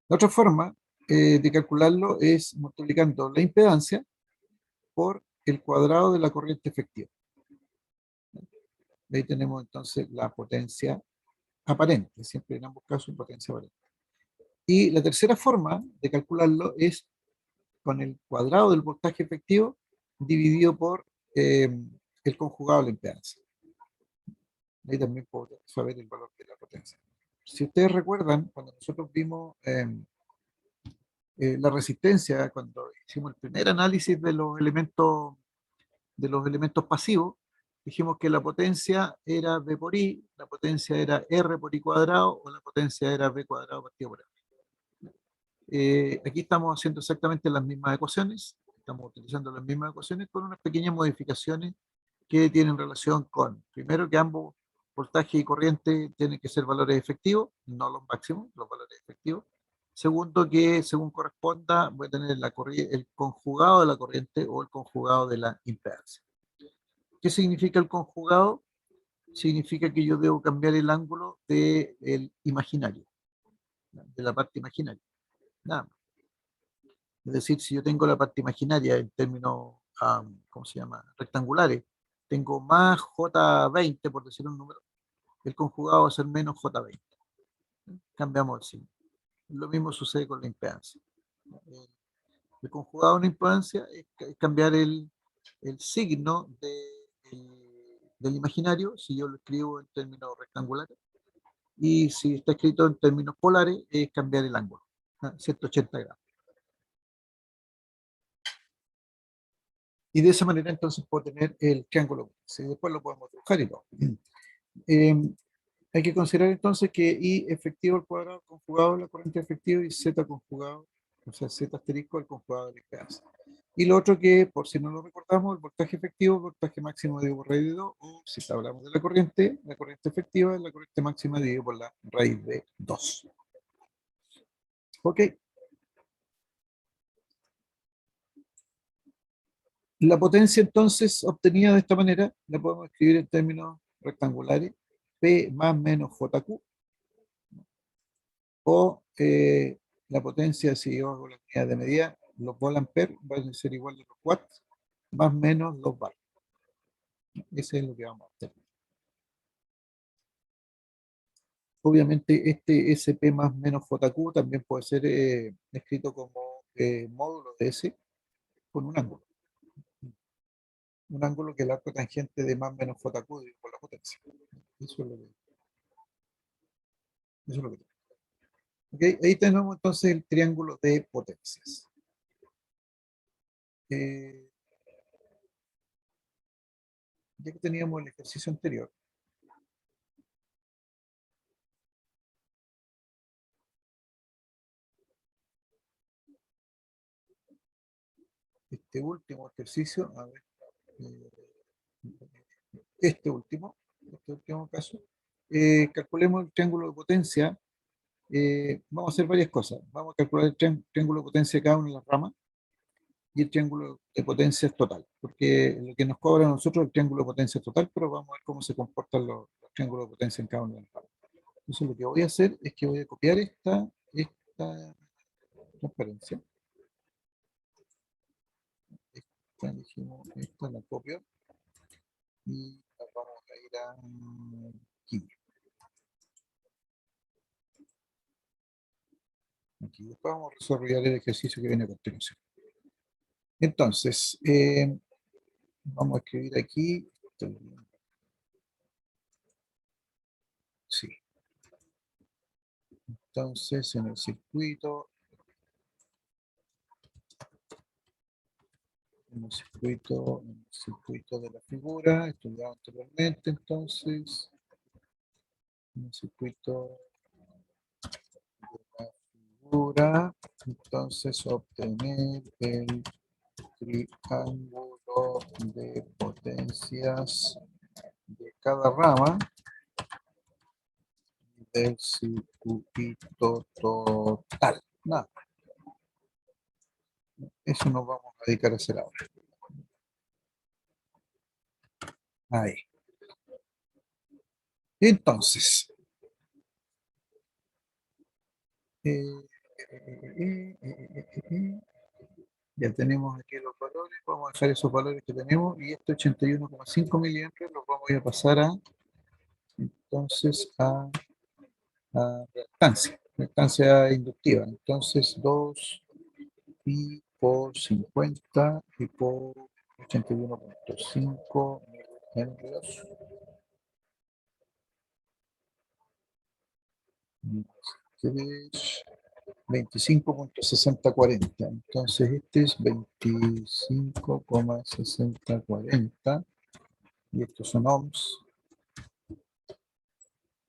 La otra forma de calcularlo es multiplicando la impedancia por el cuadrado de la corriente efectiva. Ahí tenemos entonces la potencia aparente, siempre en ambos casos potencia aparente. Y la tercera forma de calcularlo es con el cuadrado del voltaje efectivo dividido por el conjugado de la impedancia. Ahí también puedo saber el valor de la potencia. Si ustedes recuerdan, cuando nosotros vimos la resistencia, cuando hicimos el primer análisis de los elementos pasivos, dijimos que la potencia era V por I, la potencia era R por I cuadrado, o la potencia era V cuadrado partido por R. Aquí estamos haciendo exactamente las mismas ecuaciones, estamos utilizando las mismas ecuaciones con unas pequeñas modificaciones que tienen relación con, primero, que ambos voltaje y corriente tienen que ser valores efectivos, no los máximos, los valores efectivos. Segundo, que según corresponda, voy a tener el conjugado de la corriente o el conjugado de la impedancia. ¿Qué significa el conjugado? Significa que yo debo cambiar el ángulo del imaginario, de la parte imaginaria. Nada más. Es decir, si yo tengo la parte imaginaria en términos, ¿cómo se llama?, rectangulares, tengo más J20, por decir un número, el conjugado va a ser menos J20. Cambiamos el signo. Lo mismo sucede con la impedancia. El conjugado de una impedancia es cambiar el signo del imaginario, si yo lo escribo en términos rectangulares, y si está escrito en términos polares, es cambiar el ángulo, 180 grados. Y de esa manera entonces puedo tener el triángulo. Si después lo podemos dibujar y todo. Hay que considerar entonces que I efectivo al cuadrado conjugado la corriente efectiva y Z conjugado, o sea, Z asterisco al conjugado de la impedancia. Y lo otro que, por si no lo recordamos, el voltaje efectivo, el voltaje máximo dividido por raíz de 2, o si hablamos de la corriente efectiva es la corriente máxima dividido por la raíz de 2. ¿Ok? La potencia entonces obtenida de esta manera la podemos escribir en términos rectangulares, P más menos JQ, o la potencia, si yo hago la unidad de medida, los volt-ampere van a ser igual a los watts, más menos los bar. Ese es lo que vamos a hacer. Obviamente este SP más menos JQ también puede ser escrito como módulo de S con un ángulo. Un ángulo que es el arco tangente de más menos JQ dividido por la potencia. Eso es lo que tenemos. Okay, ahí tenemos entonces el triángulo de potencias. Ya que teníamos el ejercicio anterior, este último ejercicio, a ver, este último caso, calculemos el triángulo de potencia. Vamos a hacer varias cosas. Vamos a calcular el triángulo de potencia de cada una de las ramas y el triángulo de potencia total, porque lo que nos cobra a nosotros es el triángulo de potencia total, pero vamos a ver cómo se comportan los triángulos de potencia en cada una de las ramas. Entonces lo que voy a hacer es que voy a copiar esta transparencia. Esta la copio y la vamos a ir a aquí. Aquí. Después vamos a desarrollar el ejercicio que viene a continuación. Entonces, vamos a escribir aquí. Sí. Entonces, en el circuito de la figura, estudiado anteriormente, entonces, en el circuito de la figura, entonces obtener el triángulo de potencias de cada rama del circuito total. Nada. Eso nos vamos a dedicar a hacer ahora. Ahí. Entonces, ya tenemos aquí los valores, vamos a dejar esos valores que tenemos y este 81,5 miliamperes los vamos a pasar a entonces a reactancia inductiva. Entonces 2 pi por 50 y por 81.5 milihenrios. 25.6040. Entonces este es 25,6040 y estos son ohms.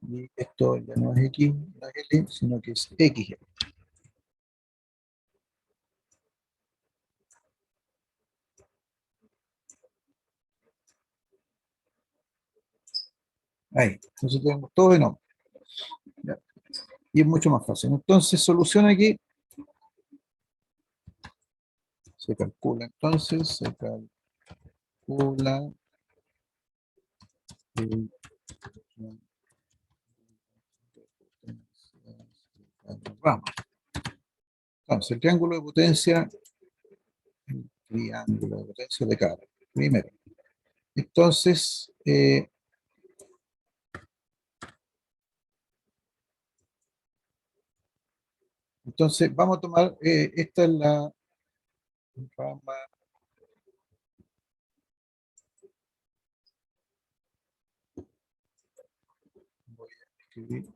Y esto ya no es X, no es L, sino que es X. Ahí, entonces tenemos todo en ohms. ¿Ya? Y es mucho más fácil. Entonces, solución aquí. Se calcula entonces, se calcula el ramo. Entonces, el triángulo de potencia, el triángulo de potencia de carga, primero. Entonces, vamos a tomar, esta es la rama. Voy a escribir.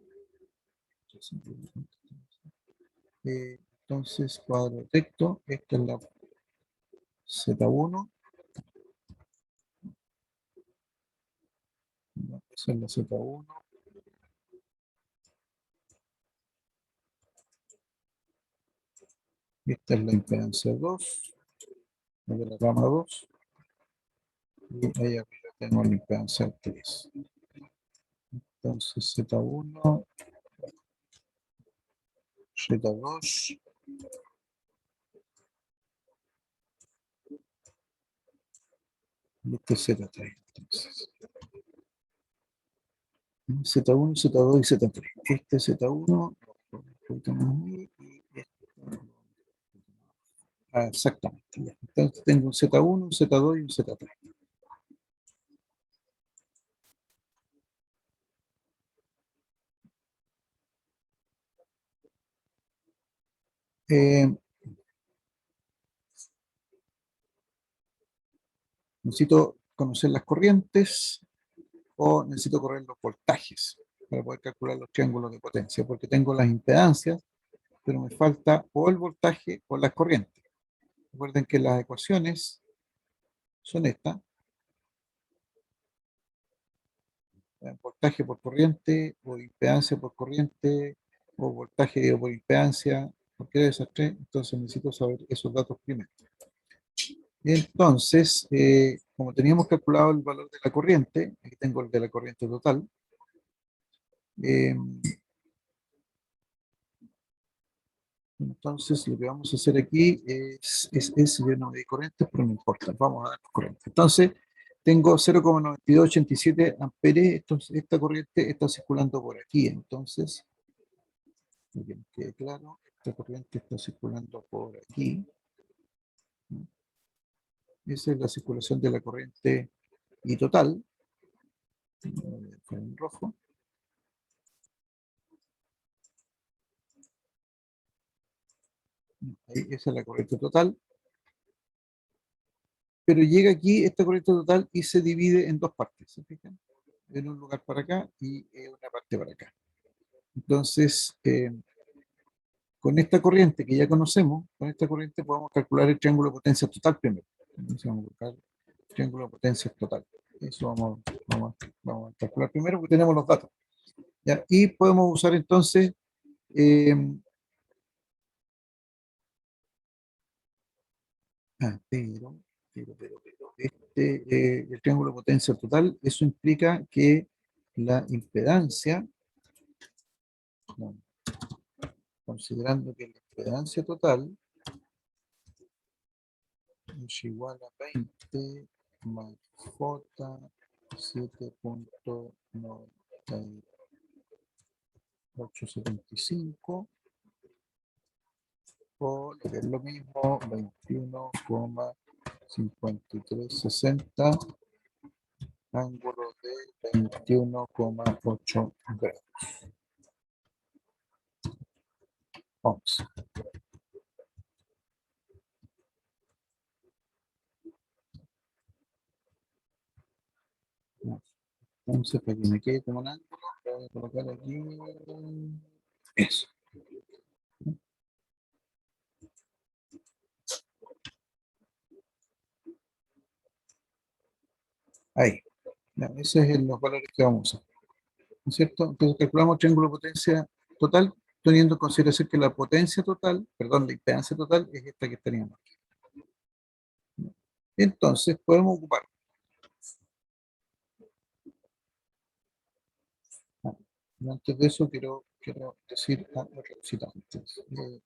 Entonces, cuadro de texto, esta es la Z1. Esa es la Z1. Esta es la impedancia 2, de la rama 2. Y ahí arriba tenemos la impedancia 3. Entonces Z1, Z2, y este es Z3. Entonces, Z1, Z2 y Z3. Este es Z1, y este, exactamente. Ya. Entonces tengo un Z1, un Z2 y un Z3. Necesito conocer las corrientes o necesito correr los voltajes para poder calcular los triángulos de potencia, porque tengo las impedancias, pero me falta o el voltaje o las corrientes. Recuerden que las ecuaciones son estas. Voltaje por corriente, o impedancia por corriente, o voltaje por impedancia, cualquiera de esas tres. Entonces necesito saber esos datos primero. Entonces, como teníamos calculado el valor de la corriente, aquí tengo el de la corriente total. Entonces, lo que vamos a hacer aquí es yo no me di corriente, pero no importa, vamos a dar corriente. Entonces, tengo 0,9287 amperes, entonces esta corriente está circulando por aquí, entonces, para que nos quede claro, esta corriente está circulando por aquí. Esa es la circulación de la corriente I total, en rojo. Ahí, esa es la corriente total. Pero llega aquí esta corriente total y se divide en dos partes, ¿se fijan? En un lugar para acá y una parte para acá. Entonces, con esta corriente que ya conocemos, con esta corriente podemos calcular el triángulo de potencia total primero. Entonces vamos a buscar el triángulo de potencia total. Eso vamos a calcular primero porque tenemos los datos. ¿Ya? Y podemos usar entonces el triángulo de potencia total, eso implica que la impedancia, no, considerando que la impedancia total es igual a 20 más J 7.9875 o lo que es lo mismo 21,5360 ángulo de 21,8 grados. Vamos. Entonces, para que me quede como un ángulo, voy a colocar aquí eso. Ahí. Ya, ese es los valores que vamos a usar. ¿No es cierto? Entonces calculamos triángulo de potencia total, teniendo en consideración que la potencia total, perdón, la impedancia total es esta que teníamos aquí. Entonces podemos ocupar. Antes de eso quiero decir otra cosita antes.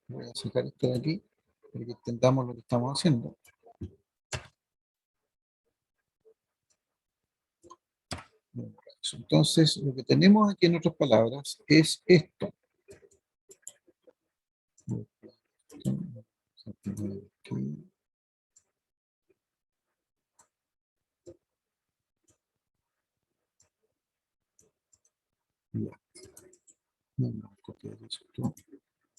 Voy a sacar esto de aquí para que entendamos lo que estamos haciendo. Entonces, lo que tenemos aquí en otras palabras es esto. Ya. Vamos a copiar esto.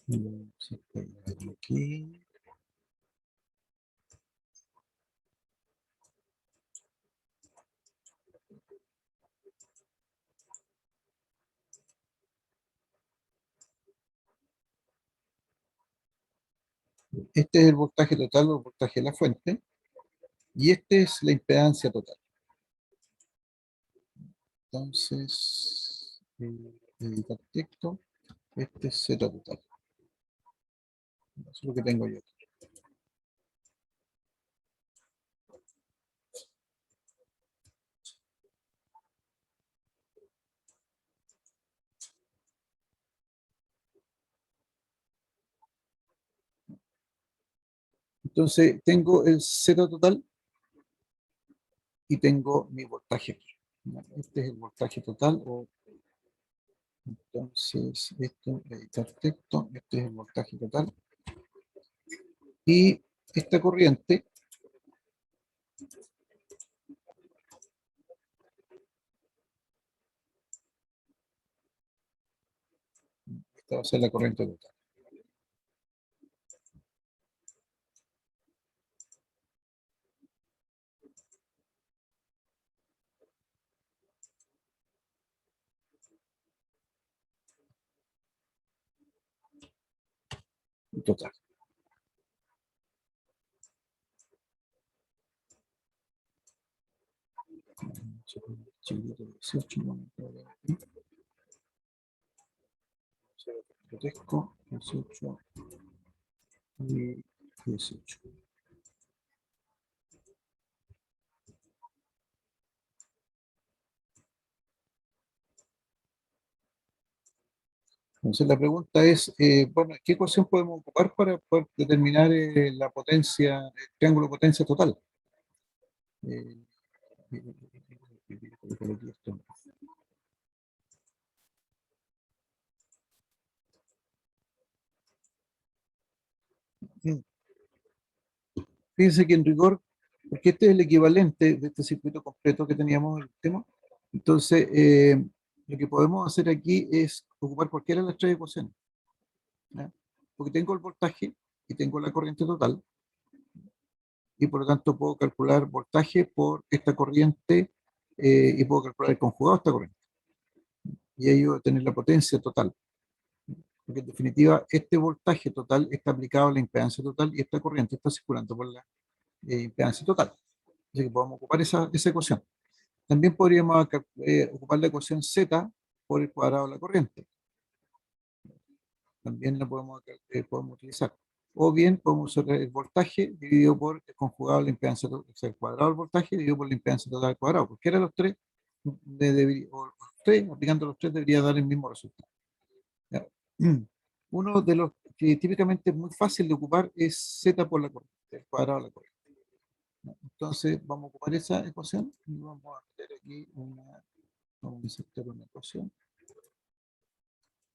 Vamos a pegar aquí. Este es el voltaje total o el voltaje de la fuente. Y este es la impedancia total. Entonces, editar texto. Este es Z total. Eso es lo que tengo yo aquí. Entonces, tengo el Z total y tengo mi voltaje aquí. Este es el voltaje total. Entonces, esto, editar texto, este es el voltaje total. Y esta corriente, esta va a ser la corriente total. Total. Protejo, 18 y 18. Entonces la pregunta es, bueno, ¿qué ecuación podemos ocupar para poder determinar la potencia, el triángulo de potencia total? Eh, Fíjense que en rigor, porque este es el equivalente de este circuito completo que teníamos en el tema, entonces lo que podemos hacer aquí es ocupar cualquiera de las tres ecuaciones, ¿ya? Porque tengo el voltaje y tengo la corriente total, y por lo tanto puedo calcular voltaje por esta corriente y puedo calcular el conjugado de esta corriente. Y ahí voy a tener la potencia total. Porque en definitiva, este voltaje total está aplicado a la impedancia total y esta corriente está circulando por la impedancia total. Así que podemos ocupar esa ecuación. También podríamos ocupar la ecuación Z por el cuadrado de la corriente. También la podemos utilizar. O bien podemos usar el voltaje dividido por el conjugado de la impedancia total, o sea, el cuadrado del voltaje dividido por la impedancia total al cuadrado. Cualquiera de los tres, aplicando los tres, debería dar el mismo resultado. ¿Ya? Uno de los que típicamente es muy fácil de ocupar es Z por la corriente, el cuadrado de la corriente. ¿Ya? Entonces vamos a ocupar esa ecuación y vamos a meter aquí vamos a insertar una ecuación.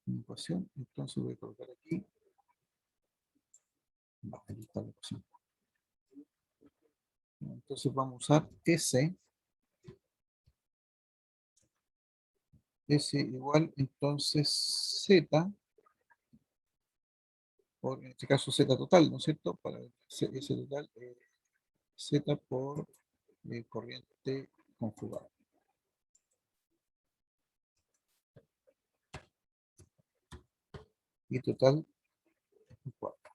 Entonces voy a colocar aquí. Aquí está la ecuación. Entonces vamos a usar S S igual entonces Z, por en este caso Z total, ¿no es cierto? Para S total, Z por corriente conjugada. Y total, 4.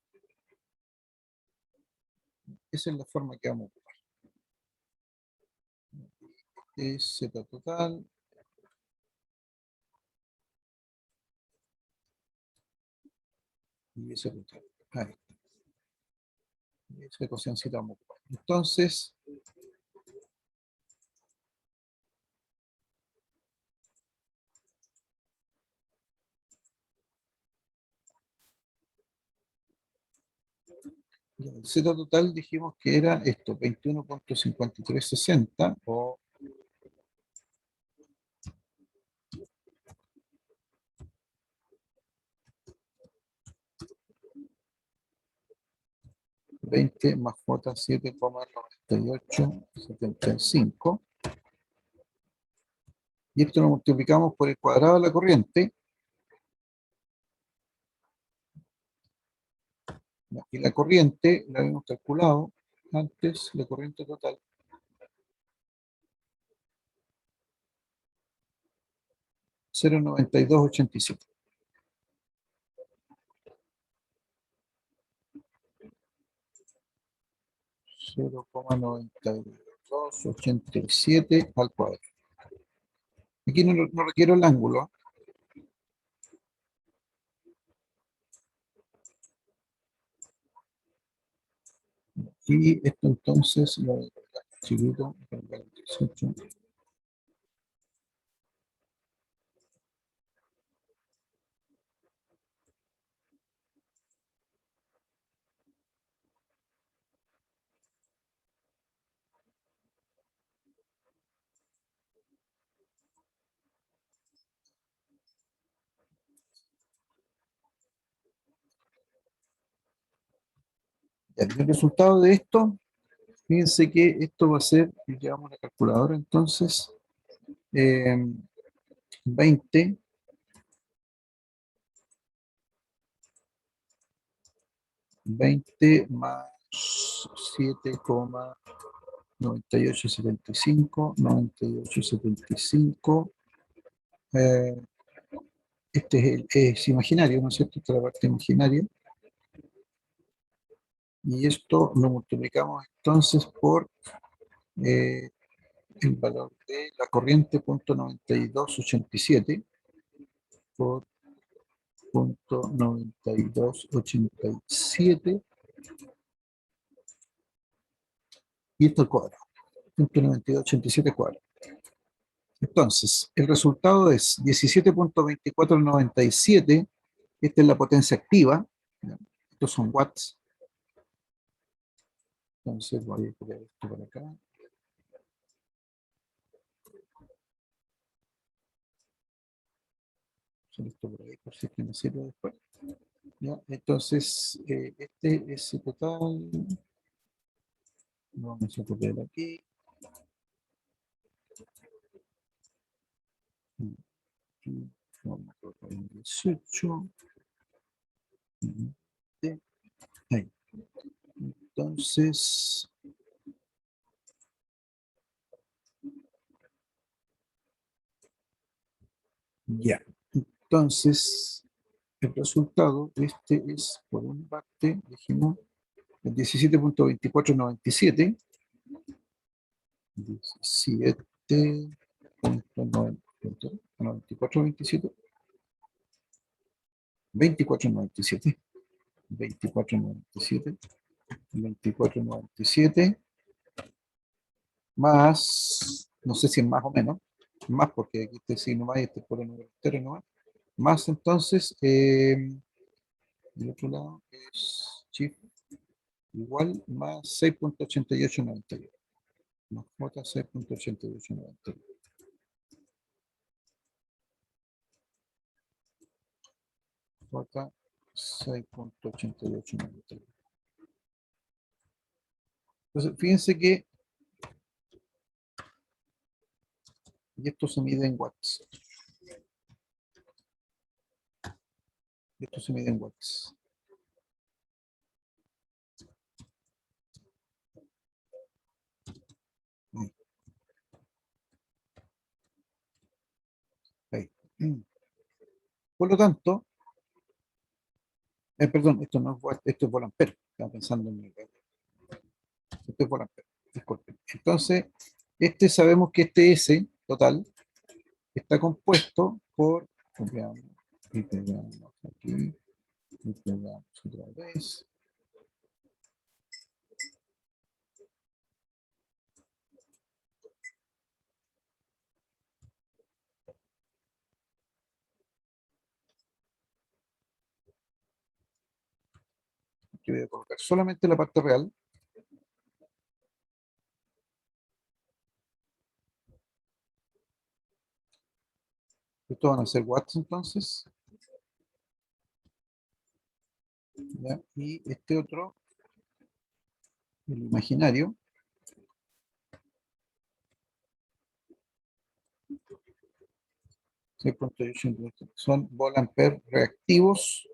Esa es la forma que vamos a ocupar. Es Z total. Y ese total. Ahí está. Esa ecuacióncita vamos a ocupar. Entonces, el Z total dijimos que era esto, 21.5360 o 20 más J 7,9875. Y esto lo multiplicamos por el cuadrado de la corriente. Y la corriente la habíamos calculado antes, la corriente total. 0,9287. $0,9287 al cuadrado. Aquí no requiero el ángulo. Y esto entonces lo chiquito, 18. El resultado de esto, fíjense que esto va a ser, llevamos la calculadora entonces, 20 más 7,9875, 9875. Este es imaginario, ¿no es cierto? Esta es la parte imaginaria. Y esto lo multiplicamos entonces por el valor de la corriente .9287 por .9287 y esto al cuadrado, .9287 cuadrado. Entonces, el resultado es 17.2497. Esta es la potencia activa. Estos son watts. Entonces voy a poner esto por acá. Esto por ahí, por si es que me sirve después. ¿Ya? Entonces, este es el total. Vamos a copiar aquí. Vamos a colocar en 18. Ahí. Entonces, ya. Entonces, el resultado, este es por una parte, dijimos, el 17.2497. 17.9427. 2497. 2497. 2497. Más, no sé si es más o menos, más porque aquí este signo más y este por el número entero nomás. Más entonces, del otro lado es shift igual más 6.8891. Más J 6.8891. J 6.8891. Entonces, fíjense que y esto se mide en watts. Esto se mide en watts. Ahí. Por lo tanto, perdón, esto no es watt, esto es volampere. Estaba pensando en el... Esto es volampere, disculpen. Entonces, sabemos que este S total está compuesto por, copiamos y pegamos aquí, y pegamos otra vez. Aquí voy a colocar solamente la parte real. Estos van a ser watts entonces. ¿Ya? Y este otro, el imaginario, son volampere reactivos.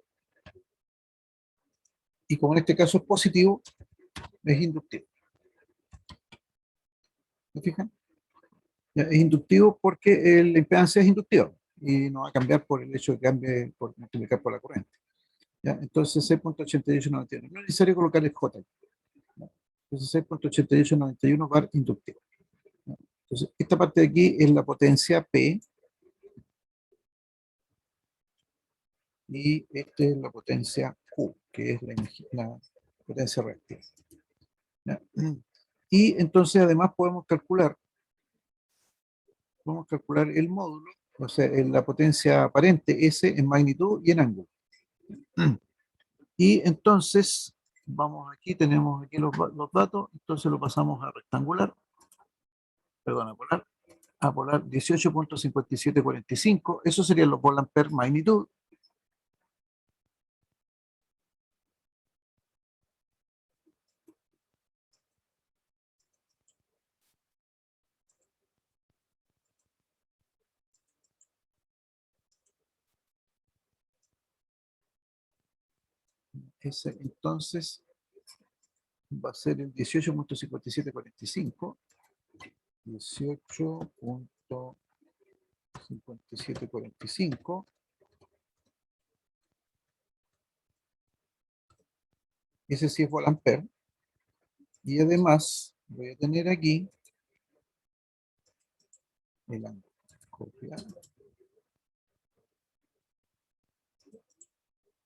Y como en este caso es positivo, es inductivo. ¿Me fijan? Ya, es inductivo porque la impedancia es inductiva y no va a cambiar por el hecho de que cambie por multiplicar por la corriente. ¿Ya? Entonces 6.8891. No es necesario colocar el J. ¿Ya? Entonces 6.8891 var inductivo. ¿Ya? Entonces esta parte de aquí es la potencia P y esta es la potencia Q, que es la potencia reactiva. ¿Ya? Y entonces además podemos calcular el módulo, o sea, en la potencia aparente S en magnitud y en ángulo. Y entonces, vamos aquí, tenemos aquí los datos, entonces lo pasamos a rectangular, perdón, a polar 18.5745, eso serían los volampere magnitud. Ese entonces va a ser el 18.5745, 18.5745. Ese sí es volampere. Y además voy a tener aquí el ángulo. Copiar.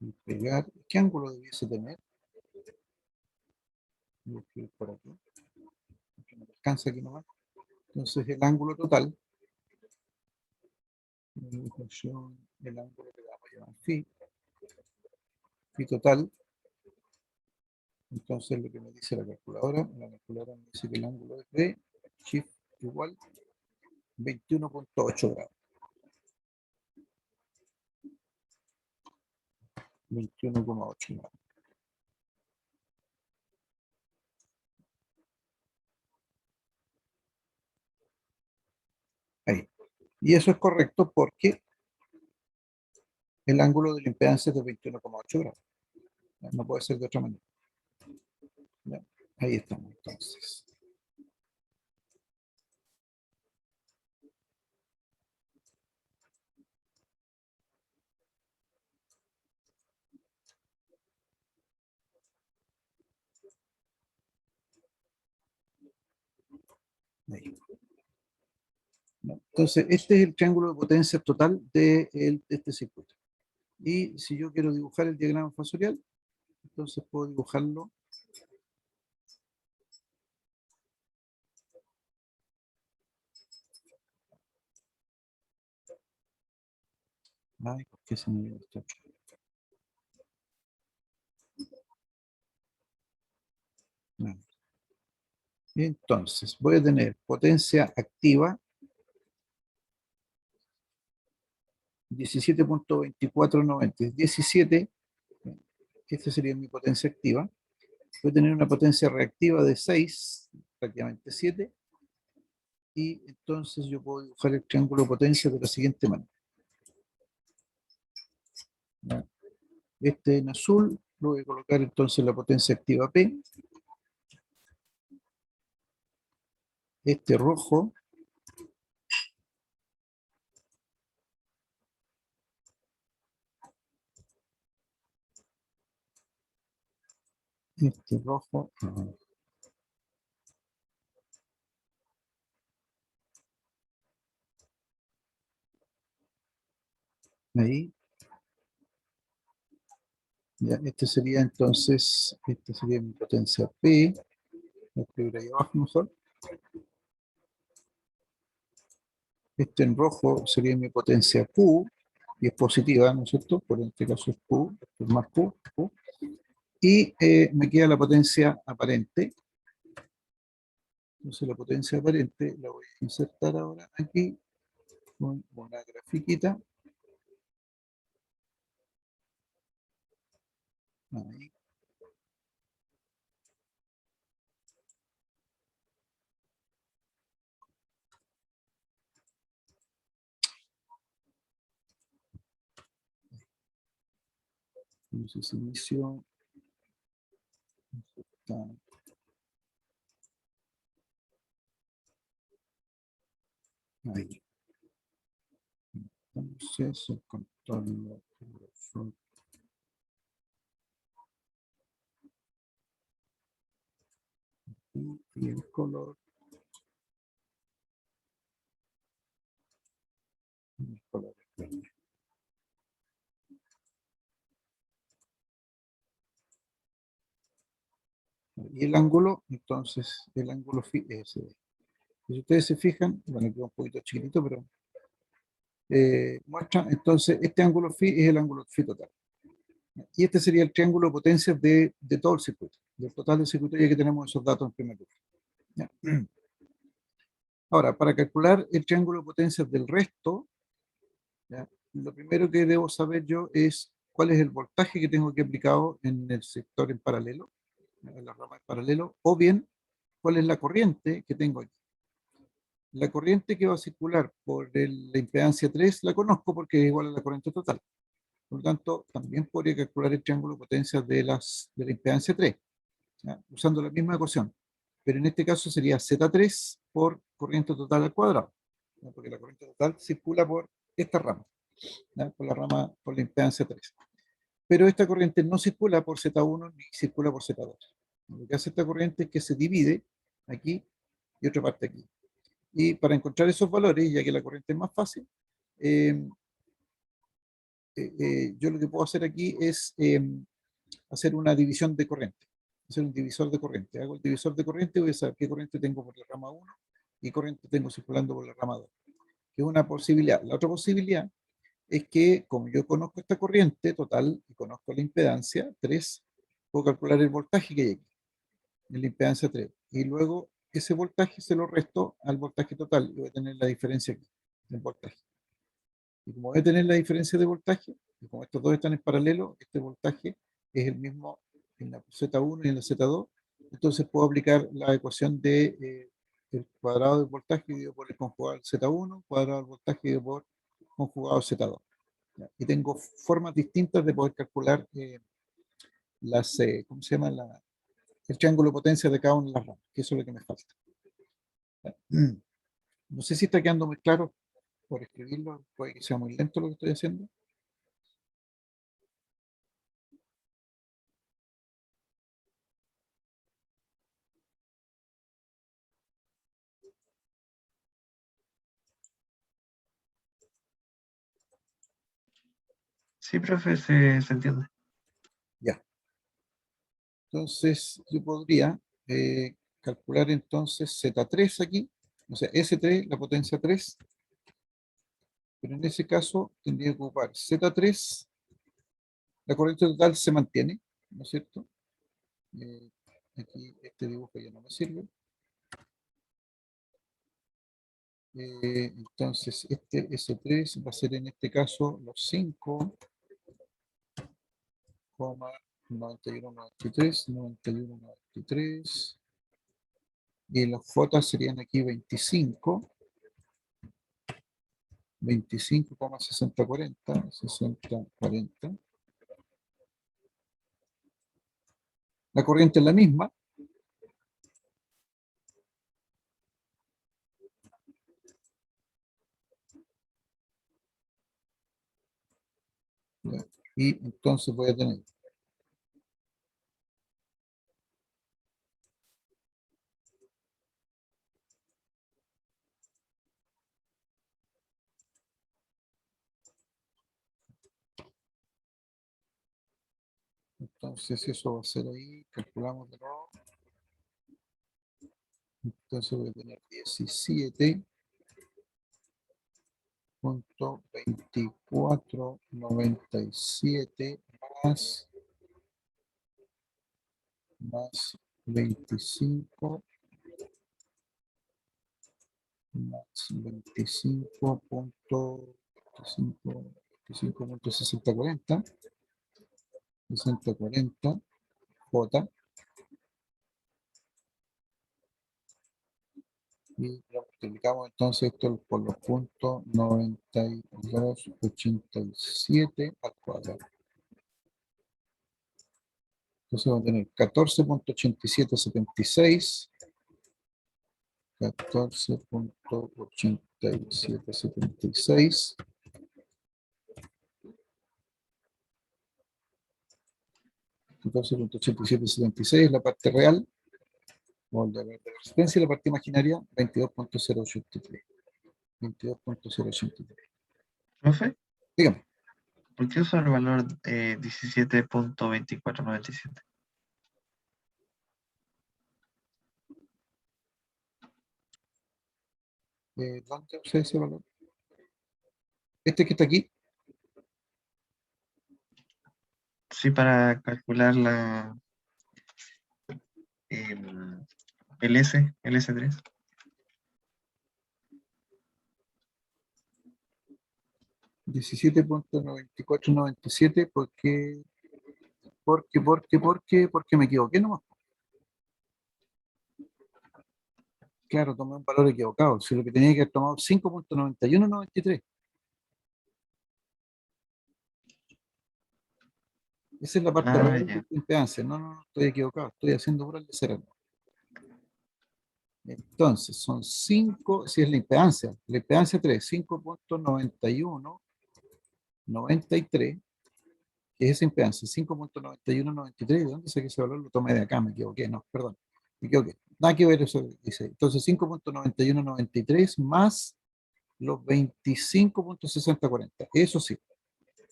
Y pegar. ¿Qué ángulo debiese tener? Voy a escribir por aquí. Porque no me alcanza aquí nomás. Entonces el ángulo total, el ángulo que vamos a llamar phi total. Entonces lo que me dice la calculadora me dice que el ángulo es de shift igual 21.8 grados. 21,8 grados. Ahí. Y eso es correcto porque el ángulo de la impedancia es de 21,8 grados. No puede ser de otra manera. ¿Ya? Ahí estamos entonces. Ahí. Entonces, este es el triángulo de potencia total de este circuito. Y si yo quiero dibujar el diagrama fasorial, entonces puedo dibujarlo. Ay, ¿por qué se me dio esto? No. Entonces, voy a tener potencia activa 17.2490. 17, esta sería mi potencia activa. Voy a tener una potencia reactiva de 6, prácticamente 7. Y entonces yo puedo dibujar el triángulo de potencia de la siguiente manera. ¿No? Este en azul, lo voy a colocar entonces la potencia activa P. Este rojo, este rojo, ahí. Ya, este sería entonces, este sería mi potencia P, voy a escribir ahí abajo mejor. Este en rojo sería mi potencia Q, y es positiva, ¿no es cierto? Por este caso es Q, esto es más Q, Q. Y me queda la potencia aparente. Entonces la potencia aparente la voy a insertar ahora aquí con una grafiquita. Ahí. Entonces inicio. Ahí. Entonces el control y el color. El color es verde. Y el ángulo, entonces el ángulo phi es ese. Si ustedes se fijan, bueno, queda un poquito chiquitito, pero muestra, entonces este ángulo phi es el ángulo phi total. Y este sería el triángulo de potencias de todo el circuito, del total del circuito, ya que tenemos esos datos en primer lugar. ¿Ya? Ahora, para calcular el triángulo de potencias del resto, ¿ya? Lo primero que debo saber yo es cuál es el voltaje que tengo que aplicado en el sector en paralelo, en la rama en paralelo, o bien cuál es la corriente que tengo aquí. La corriente que va a circular por la impedancia 3 la conozco porque es igual a la corriente total. Por lo tanto, también podría calcular el triángulo de potencias de la impedancia 3, ¿ya? Usando la misma ecuación. Pero en este caso sería Z3 por corriente total al cuadrado, ¿ya? Porque la corriente total circula por esta rama, ¿ya? Por la impedancia 3. Pero esta corriente no circula por Z1 ni circula por Z2. Lo que hace esta corriente es que se divide aquí y otra parte aquí. Y para encontrar esos valores, ya que la corriente es más fácil, eh, yo lo que puedo hacer aquí es hacer una división de corriente, hacer un divisor de corriente. Hago el divisor de corriente y voy a saber qué corriente tengo por la rama 1 y corriente tengo circulando por la rama 2, que es una posibilidad. La otra posibilidad es que, como yo conozco esta corriente total y conozco la impedancia 3, puedo calcular el voltaje que hay aquí, en la impedancia 3. Y luego ese voltaje se lo resto al voltaje total y voy a tener la diferencia aquí, del voltaje. Y como voy a tener la diferencia de voltaje, y como estos dos están en paralelo, este voltaje es el mismo en la Z1 y en la Z2, entonces puedo aplicar la ecuación de el cuadrado del voltaje dividido por el conjugado Z1, cuadrado del voltaje dividido por conjugado Z2. ¿Ya? Y tengo formas distintas de poder calcular ¿cómo se llama? El triángulo de potencia de cada una de las ramas, que eso es lo que me falta. ¿Ya? No sé si está quedando muy claro por escribirlo, puede que sea muy lento lo que estoy haciendo. Sí, profe, se entiende. Ya. Entonces, yo podría calcular entonces Z3 aquí, o sea, S3, la potencia 3, pero en ese caso tendría que ocupar Z3, la corriente total se mantiene, ¿no es cierto? Eh, Aquí este dibujo ya no me sirve. Entonces, este S3 va a ser en este caso los 5,9193, y los J serían aquí 25,6040, 6040, La corriente es la misma. Ya, y entonces voy a tener entonces eso va a ser ahí, calculamos de nuevo. Entonces voy a tener 17.2497 más 25 más 25.6040 6040 J, y lo multiplicamos entonces esto por los puntos 9287 al cuadrado. Entonces vamos a tener 14.8776, 14.8776 14.8776 la parte real, o la resistencia, y la parte imaginaria 22.083. 22.083. Profe, Dígame. ¿por qué usar el valor 17.2497? ¿Dónde usa ese valor? Este que está aquí. Sí, para calcular el S3. 17.9497, porque me equivoqué nomás. Claro, tomé un valor equivocado. Si lo que tenía que haber tomado 5.9193. Esa es la parte Ah, real de ya. la impedancia. No, estoy equivocado. Estoy haciendo pura de cero. Entonces, son 5, si es la impedancia 3, 5.9193, que es esa impedancia, 5.9193. ¿De dónde saqué ese valor? Lo tomé de acá, me equivoqué, no, perdón, me equivoqué. Nada que ver eso que dice. Entonces, 5.9193 más los 25.6040, eso sí,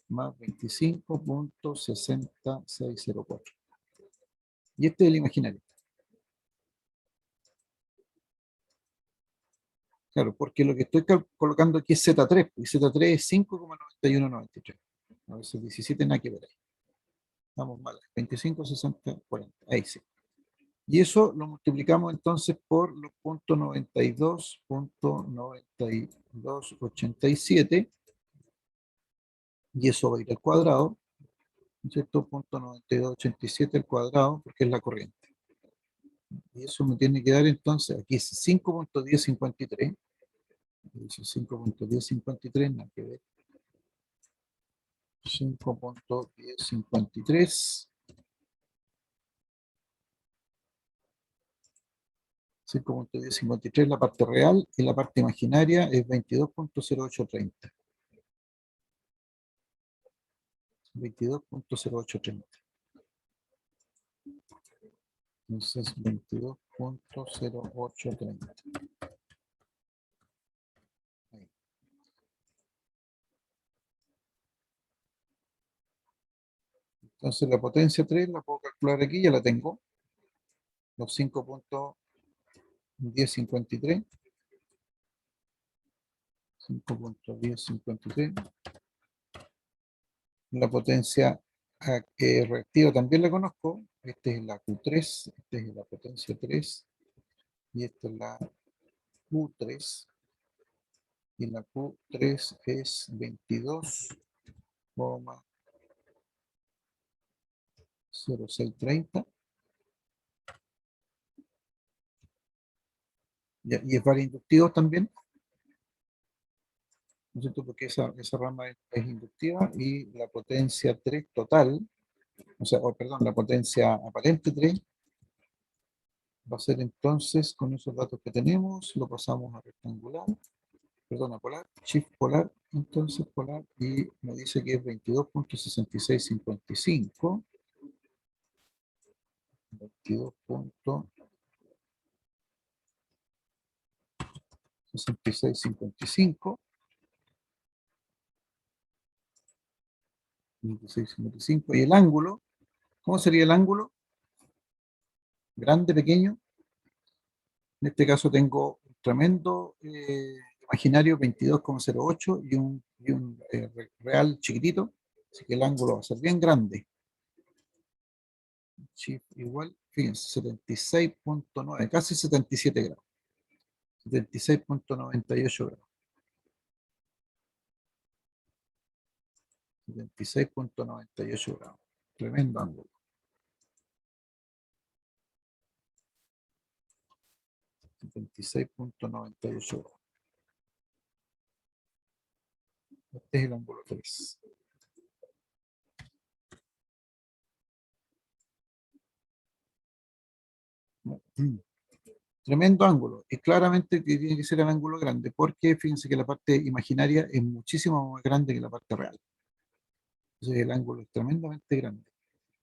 más 25.60604. Y este es el imaginario. Claro, porque lo que estoy colocando aquí es Z3, y Z3 es 5.9193. A veces 17 nada que ver ahí. Estamos mal. 25, 60, 40. Ahí sí. Y eso lo multiplicamos entonces por los puntos 92.9287, y eso va a ir al cuadrado, ¿no es cierto? Punto 9287 al cuadrado, porque es la corriente. Y eso me tiene que dar entonces, aquí es 5.1053. 5.1053, nada que ver. 5.1053. 5.1053 la parte real, y la parte imaginaria es 22.0830. 22.0830. Entonces, 22.0830. Ahí. Entonces, la potencia 3 la puedo calcular aquí, ya la tengo. Los 5.1053. 5.1053. La potencia reactiva también la conozco. Esta es la Q3, esta es la potencia 3, y esta es la Q3. Y la Q3 es 22,0630. Y es para inductivos también, ¿no es cierto? Porque esa rama es inductiva, y la potencia 3 total o sea, perdón, la potencia aparente 3 va a ser entonces, con esos datos que tenemos, lo pasamos a rectangular, perdón, a polar, shift polar, entonces polar, y me dice que es 22.6655, 22.6655, 26.55, y el ángulo, ¿cómo sería el ángulo? Grande, pequeño. En este caso tengo un tremendo imaginario 22,08 y un real chiquitito, así que el ángulo va a ser bien grande. Shift igual, fíjense, 76,9, casi 77 grados, 76,98 grados, 76,98 grados, tremendo ángulo. 76,98 grados. Este es el ángulo 3. Tremendo ángulo. Y claramente que tiene que ser el ángulo grande, porque fíjense que la parte imaginaria es muchísimo más grande que la parte real. Entonces el ángulo es tremendamente grande.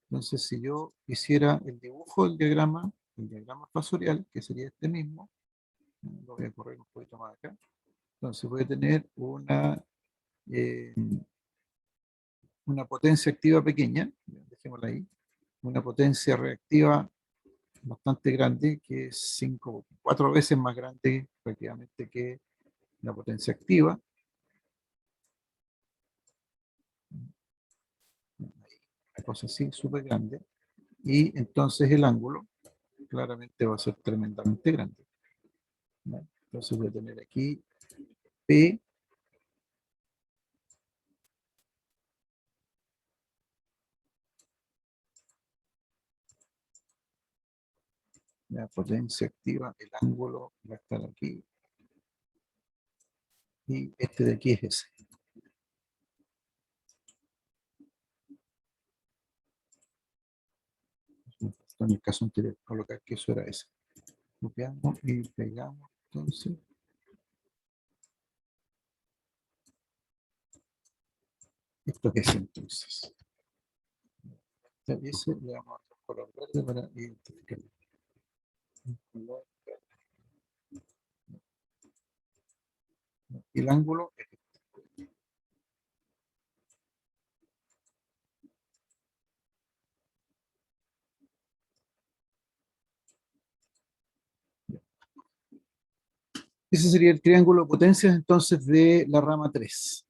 Entonces, si yo hiciera el dibujo del diagrama, el diagrama fasorial, que sería este mismo, lo voy a correr un poquito más acá. Entonces voy a tener una potencia activa pequeña, dejémosla ahí, una potencia reactiva bastante grande, que es 4 veces más grande prácticamente que la potencia activa. Una cosa así, súper grande. Y entonces el ángulo claramente va a ser tremendamente grande. ¿No? Entonces voy a tener aquí P la potencia activa, el ángulo va a estar aquí. Y este de aquí es ese. En el caso anterior, colocar que eso era ese. Copiamos y pegamos, entonces. Esto es ese entonces. Ese le vamos a dar color verde para identificarlo. Color verde. Y el ángulo es este. Ese sería el triángulo de potencias entonces de la rama 3.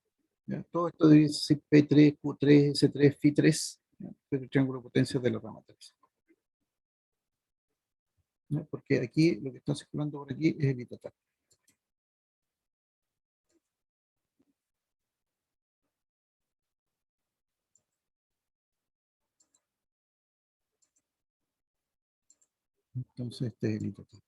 ¿Ya? Todo esto debe ser P3, Q3, S3, Φ3, ¿ya? Es el triángulo de potencias de la rama 3. ¿Ya? Porque aquí lo que está circulando por aquí es el I total. Entonces este es el I total.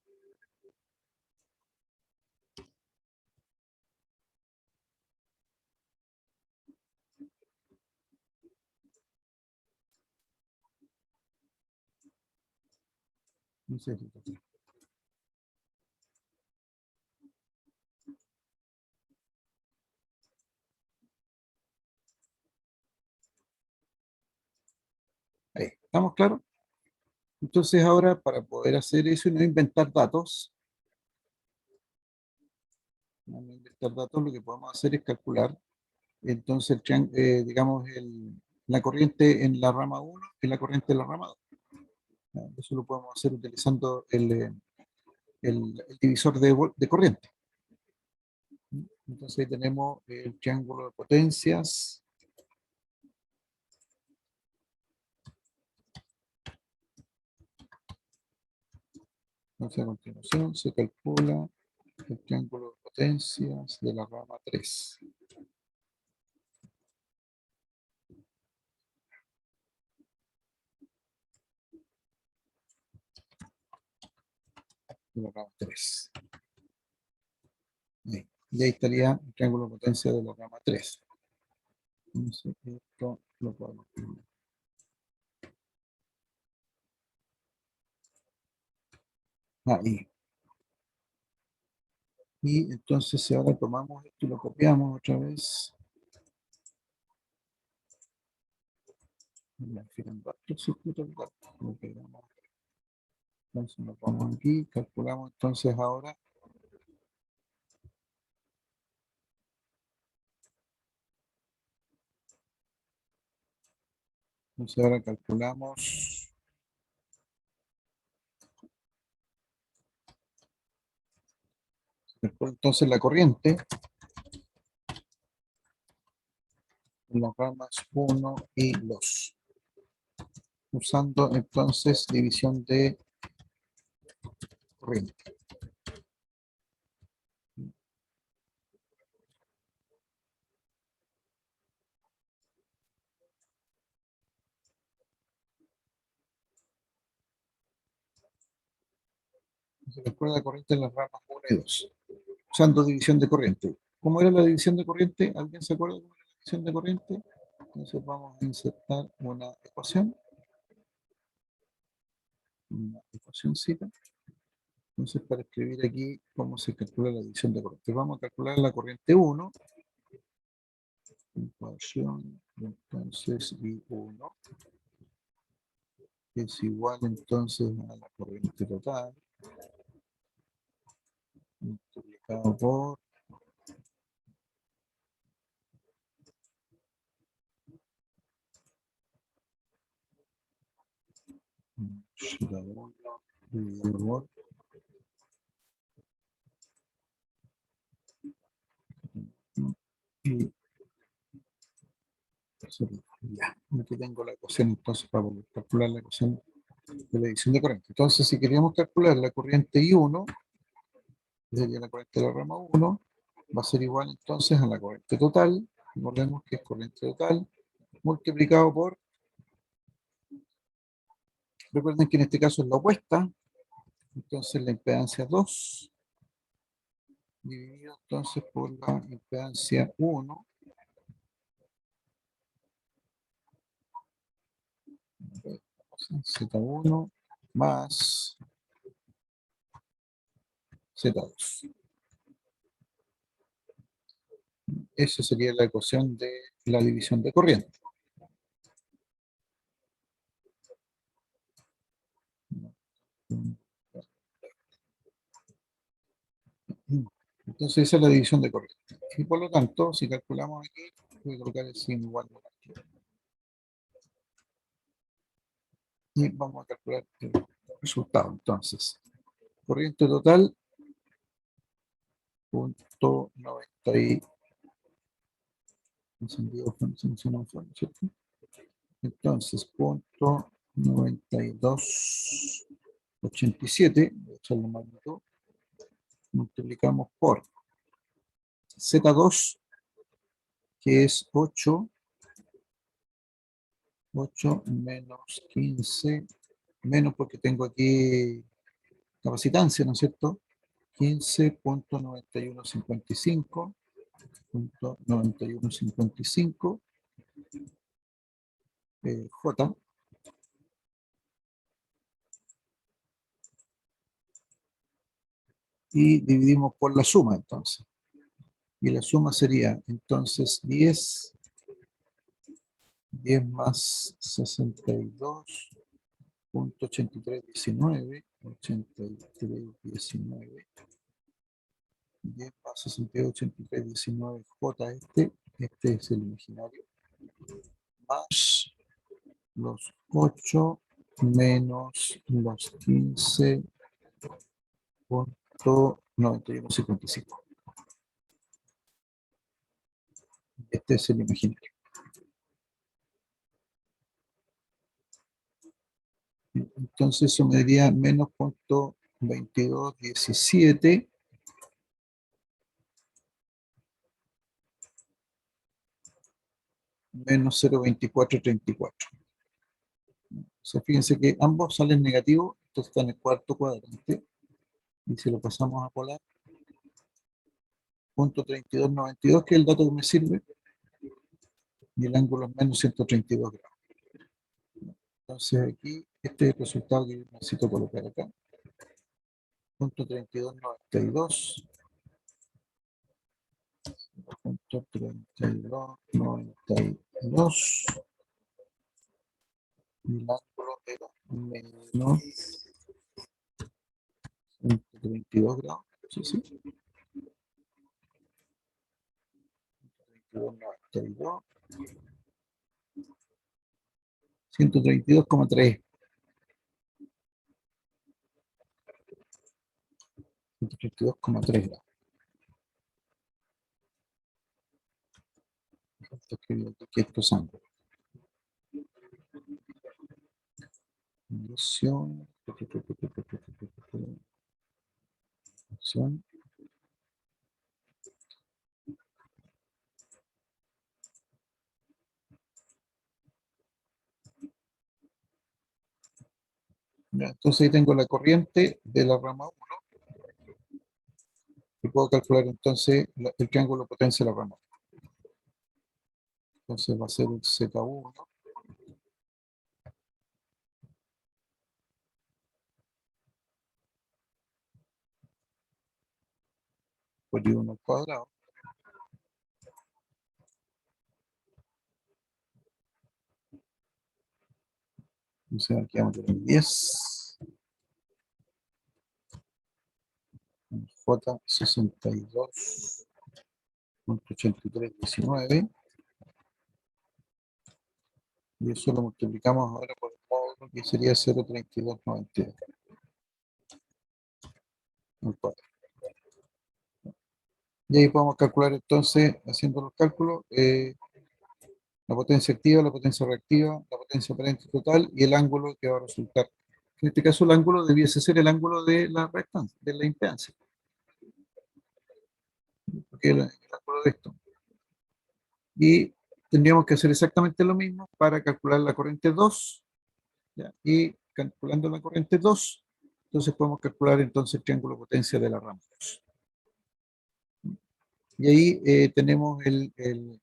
Ese es el I total. Ahí, ¿estamos claros? Entonces ahora para poder hacer eso y no inventar datos, lo que podemos hacer es calcular entonces digamos la corriente en la rama 1 y la corriente en la rama 2. Eso lo podemos hacer utilizando el divisor de corriente. Entonces ahí tenemos el triángulo de potencias. Entonces a continuación se calcula el triángulo de potencias de la rama 3. De la rama 3. Y ahí estaría el triángulo de potencia de la rama 3. Entonces esto lo podemos poner. Ahí. Y entonces si ahora tomamos esto y lo copiamos otra vez. Me fijan el circuito, lo pegamos. Entonces lo pongo aquí, calculamos entonces ahora. Entonces ahora calculamos. Después entonces la corriente en las ramas 1 y 2. Usando entonces división de corriente. Se recuerda la corriente en las ramas 1 y 2. Usando división de corriente. ¿Cómo era la división de corriente? ¿Alguien se acuerda cómo era la división de corriente? Entonces vamos a insertar una ecuación. Una ecuacióncita. Entonces para escribir aquí cómo se calcula la división de corriente. Vamos a calcular la corriente 1. Ecuación, entonces I1 es igual entonces a la corriente total multiplicado por Z1 dividido por y ya, aquí tengo la ecuación entonces para poder calcular la ecuación de la división de corriente. Entonces si queríamos calcular la corriente I1, sería la corriente de la rama 1, va a ser igual entonces a la corriente total, recordemos que es corriente total, multiplicado por, recuerden que en este caso es la opuesta, entonces la impedancia 2, dividido entonces por la impedancia 1, Z1 más Z2. Esa sería la ecuación de la división de corriente. Entonces esa es la división de corriente. Y por lo tanto, si calculamos aquí, voy a colocar el signo igual. Y vamos a calcular el resultado. Entonces, corriente total, punto 90 y... ¿cierto? Entonces, punto 9287, voy a echarle magnitud, multiplicamos por Z2, que es 8 menos 15, menos porque tengo aquí capacitancia, ¿no es cierto? 15.9155, punto 9155, J, y dividimos por la suma entonces. Y la suma sería entonces 10 más 62.8319, 8319, 10 más 62.8319, J este es el imaginario, más los 8 menos los 15.9155. Este es el imaginario. Entonces eso me daría menos 0.2217 menos 0.2434. O sea, fíjense que ambos salen negativos, entonces está en el cuarto cuadrante. Y si lo pasamos a polar, punto 3292, que es el dato que me sirve, y el ángulo es menos 132 grados. Entonces aquí, este es el resultado que necesito colocar acá. punto 3292. Punto 3292. Y el ángulo era menos 132 grados. Sí, sí. 3292. 132,3. 132,3 grados. Aquí estos ángulos. Inversión. Entonces ahí tengo la corriente de la rama 1 y puedo calcular entonces el triángulo potencia de la rama 1. Entonces va a ser el Z1 por I1 al cuadrado. Entonces aquí vamos a tener 10. J 62.8319. Y eso lo multiplicamos ahora por el módulo que sería 0,3292. Y ahí podemos calcular entonces, haciendo los cálculos, la potencia activa, la potencia reactiva, la potencia aparente total y el ángulo que va a resultar. En este caso el ángulo debiese ser el ángulo de la reactancia, de la impedancia. Porque el ángulo de esto. Y tendríamos que hacer exactamente lo mismo para calcular la corriente 2. ¿Ya? Y calculando la corriente 2, entonces podemos calcular entonces el triángulo potencia de la rama 2. Y ahí tenemos el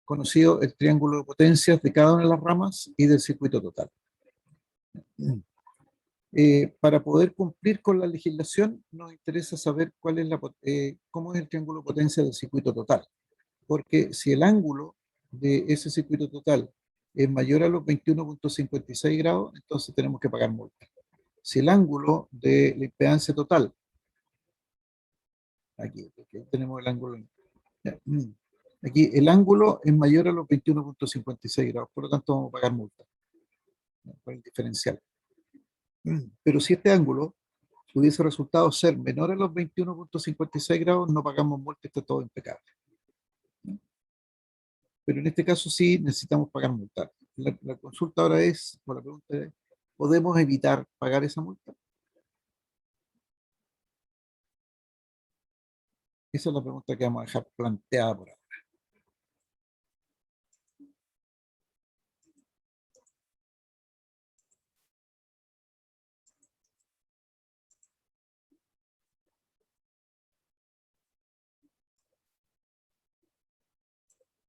conocido el triángulo de potencias de cada una de las ramas y del circuito total. Para poder cumplir con la legislación nos interesa saber cuál es cómo es el triángulo de potencia del circuito total. Porque si el ángulo de ese circuito total es mayor a los 21.56 grados, entonces tenemos que pagar multa. Si el ángulo de la impedancia total, aquí tenemos el ángulo, aquí el ángulo es mayor a los 21.56 grados, por lo tanto vamos a pagar multa por el diferencial. Pero si este ángulo hubiese resultado ser menor a los 21.56 grados, no pagamos multa, está todo impecable. Pero en este caso sí necesitamos pagar multa. La consulta ahora es, o la pregunta es, ¿podemos evitar pagar esa multa? Esa es la pregunta que vamos a dejar planteada por ahora.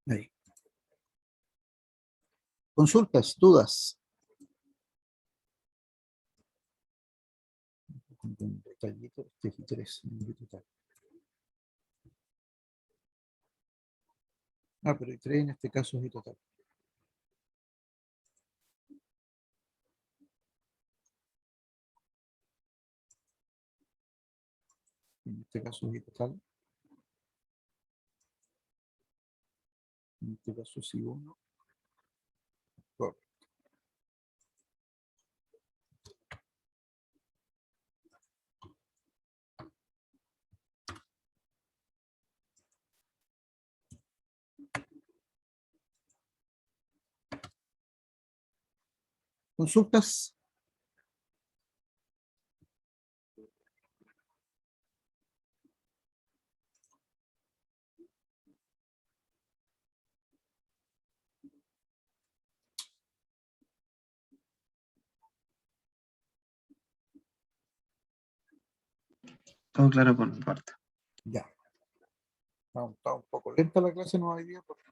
Ahí. Consultas, dudas. Un detallito, este interés. Ah, pero el 3 en este caso es I total. En este caso es I total. En este caso es I1. Correcto. Consultas. Todo claro por mi parte. Ya. Está un poco lenta la clase, no hay día, porque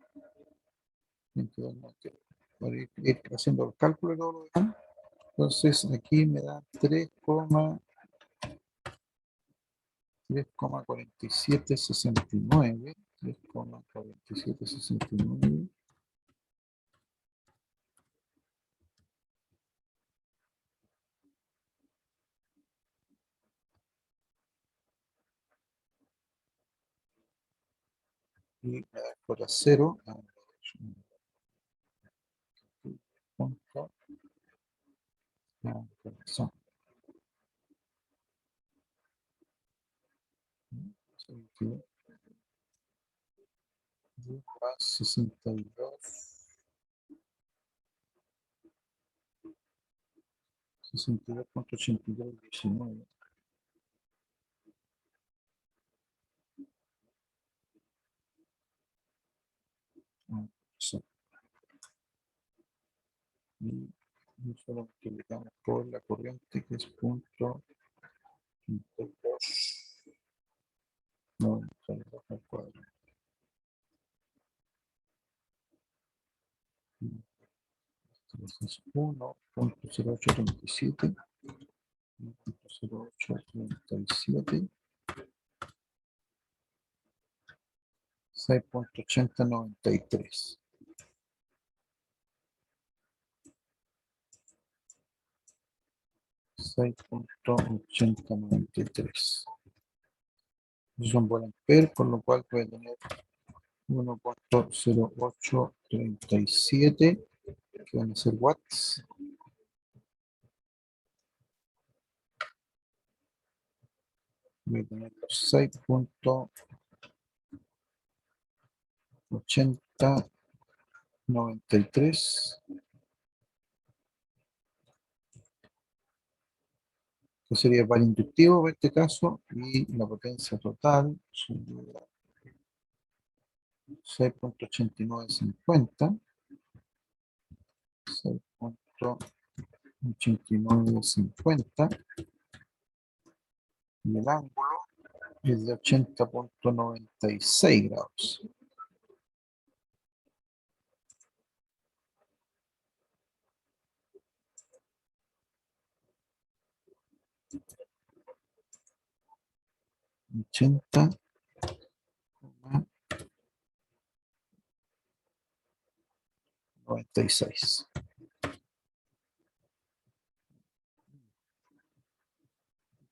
por ir haciendo el cálculo y todo lo demás. Entonces aquí me da 3,5 3,4769. 3,4769. Y la cuota cero. Punto. La corrección. 62. 62,8219. Y eso lo multiplicamos por la corriente, que es punto 92 al cuadrado. 1,0837. 1,0837. 6,8093. $6,8093. Son buen amper, con lo cual puede tener 1,0837, que van a ser watts. Voy a tener 6,8093. Que sería para inductivo en este caso, y la potencia total sería 6,8950. 6,8950. Y el ángulo es de 80,96 grados. Ochenta 96.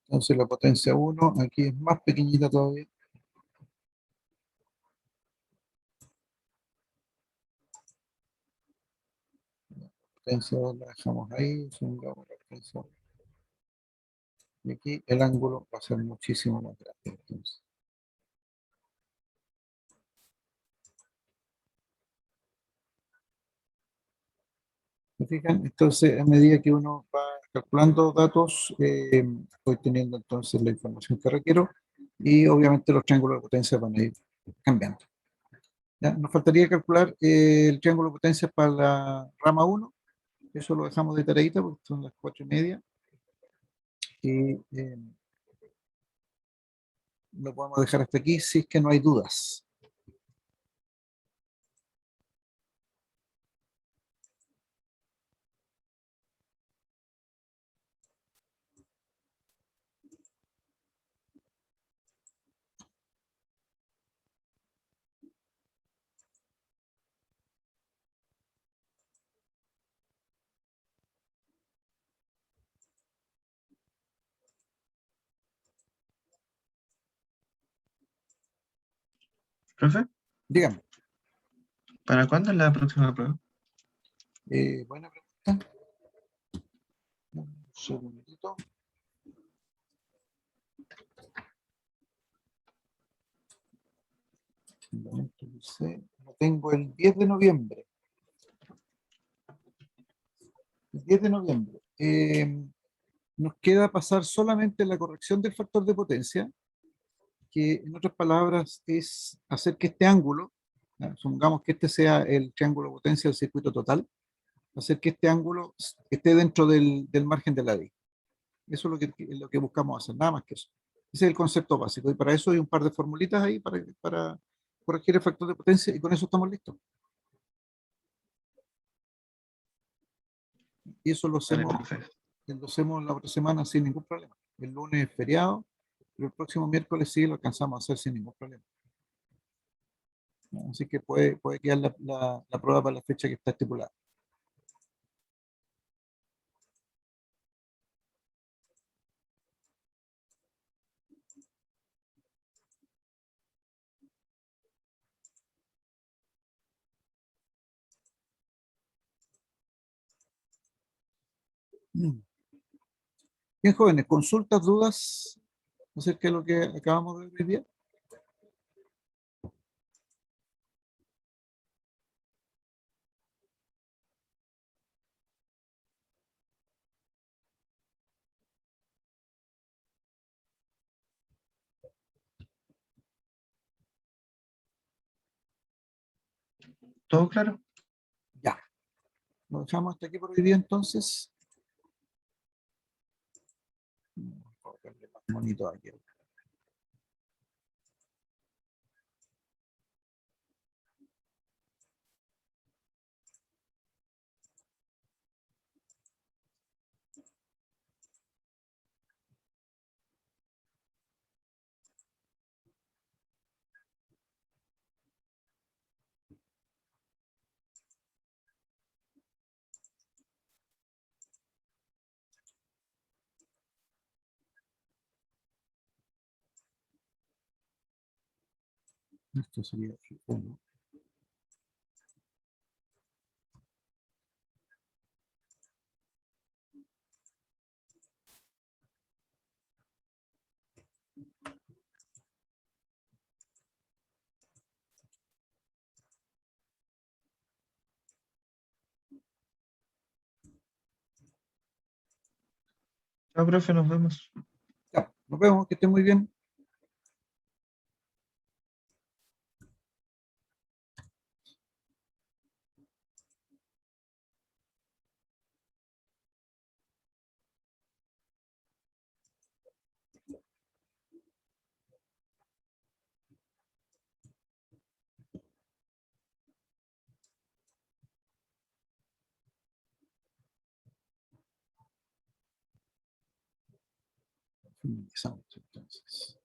Entonces la potencia 1 aquí es más pequeñita todavía. La potencia 2 la dejamos ahí. Supongamos la potencia 1. Y aquí el ángulo va a ser muchísimo más grande. Entonces. ¿Se fijan? Entonces, a medida que uno va calculando datos, voy teniendo entonces la información que requiero y obviamente los triángulos de potencia van a ir cambiando. ¿Ya? Nos faltaría calcular el triángulo de potencia para la rama 1. Eso lo dejamos de tareita porque son las 4:30. Y lo podemos dejar hasta aquí si es que no hay dudas. Profe, Dígame. ¿para cuándo es la próxima prueba? Buena pregunta. Un segundito. Lo tengo el 10 de noviembre. El 10 de noviembre. Nos queda pasar solamente la corrección del factor de potencia, que en otras palabras es hacer que este ángulo, supongamos que este sea el triángulo de potencia del circuito total, hacer que este ángulo esté dentro del margen de la ley. Eso es lo que buscamos hacer, nada más que eso. Ese es el concepto básico, y para eso hay un par de formulitas ahí para corregir el factor de potencia, y con eso estamos listos. Y eso lo Vale, hacemos profe. la otra semana sin ningún problema. El lunes es feriado, pero el próximo miércoles sí lo alcanzamos a hacer sin ningún problema. Así que puede quedar la prueba para la fecha que está estipulada. Bien, jóvenes, consultas, dudas acerca de lo que acabamos de ver hoy día. ¿Todo claro? Ya. Lo dejamos hasta aquí por hoy día entonces. Voy a ponerle más bonito aquí. Esto sería el 1. Chao, profe, nos vemos. Ya, nos vemos, que estén muy bien. Finalizamos entonces.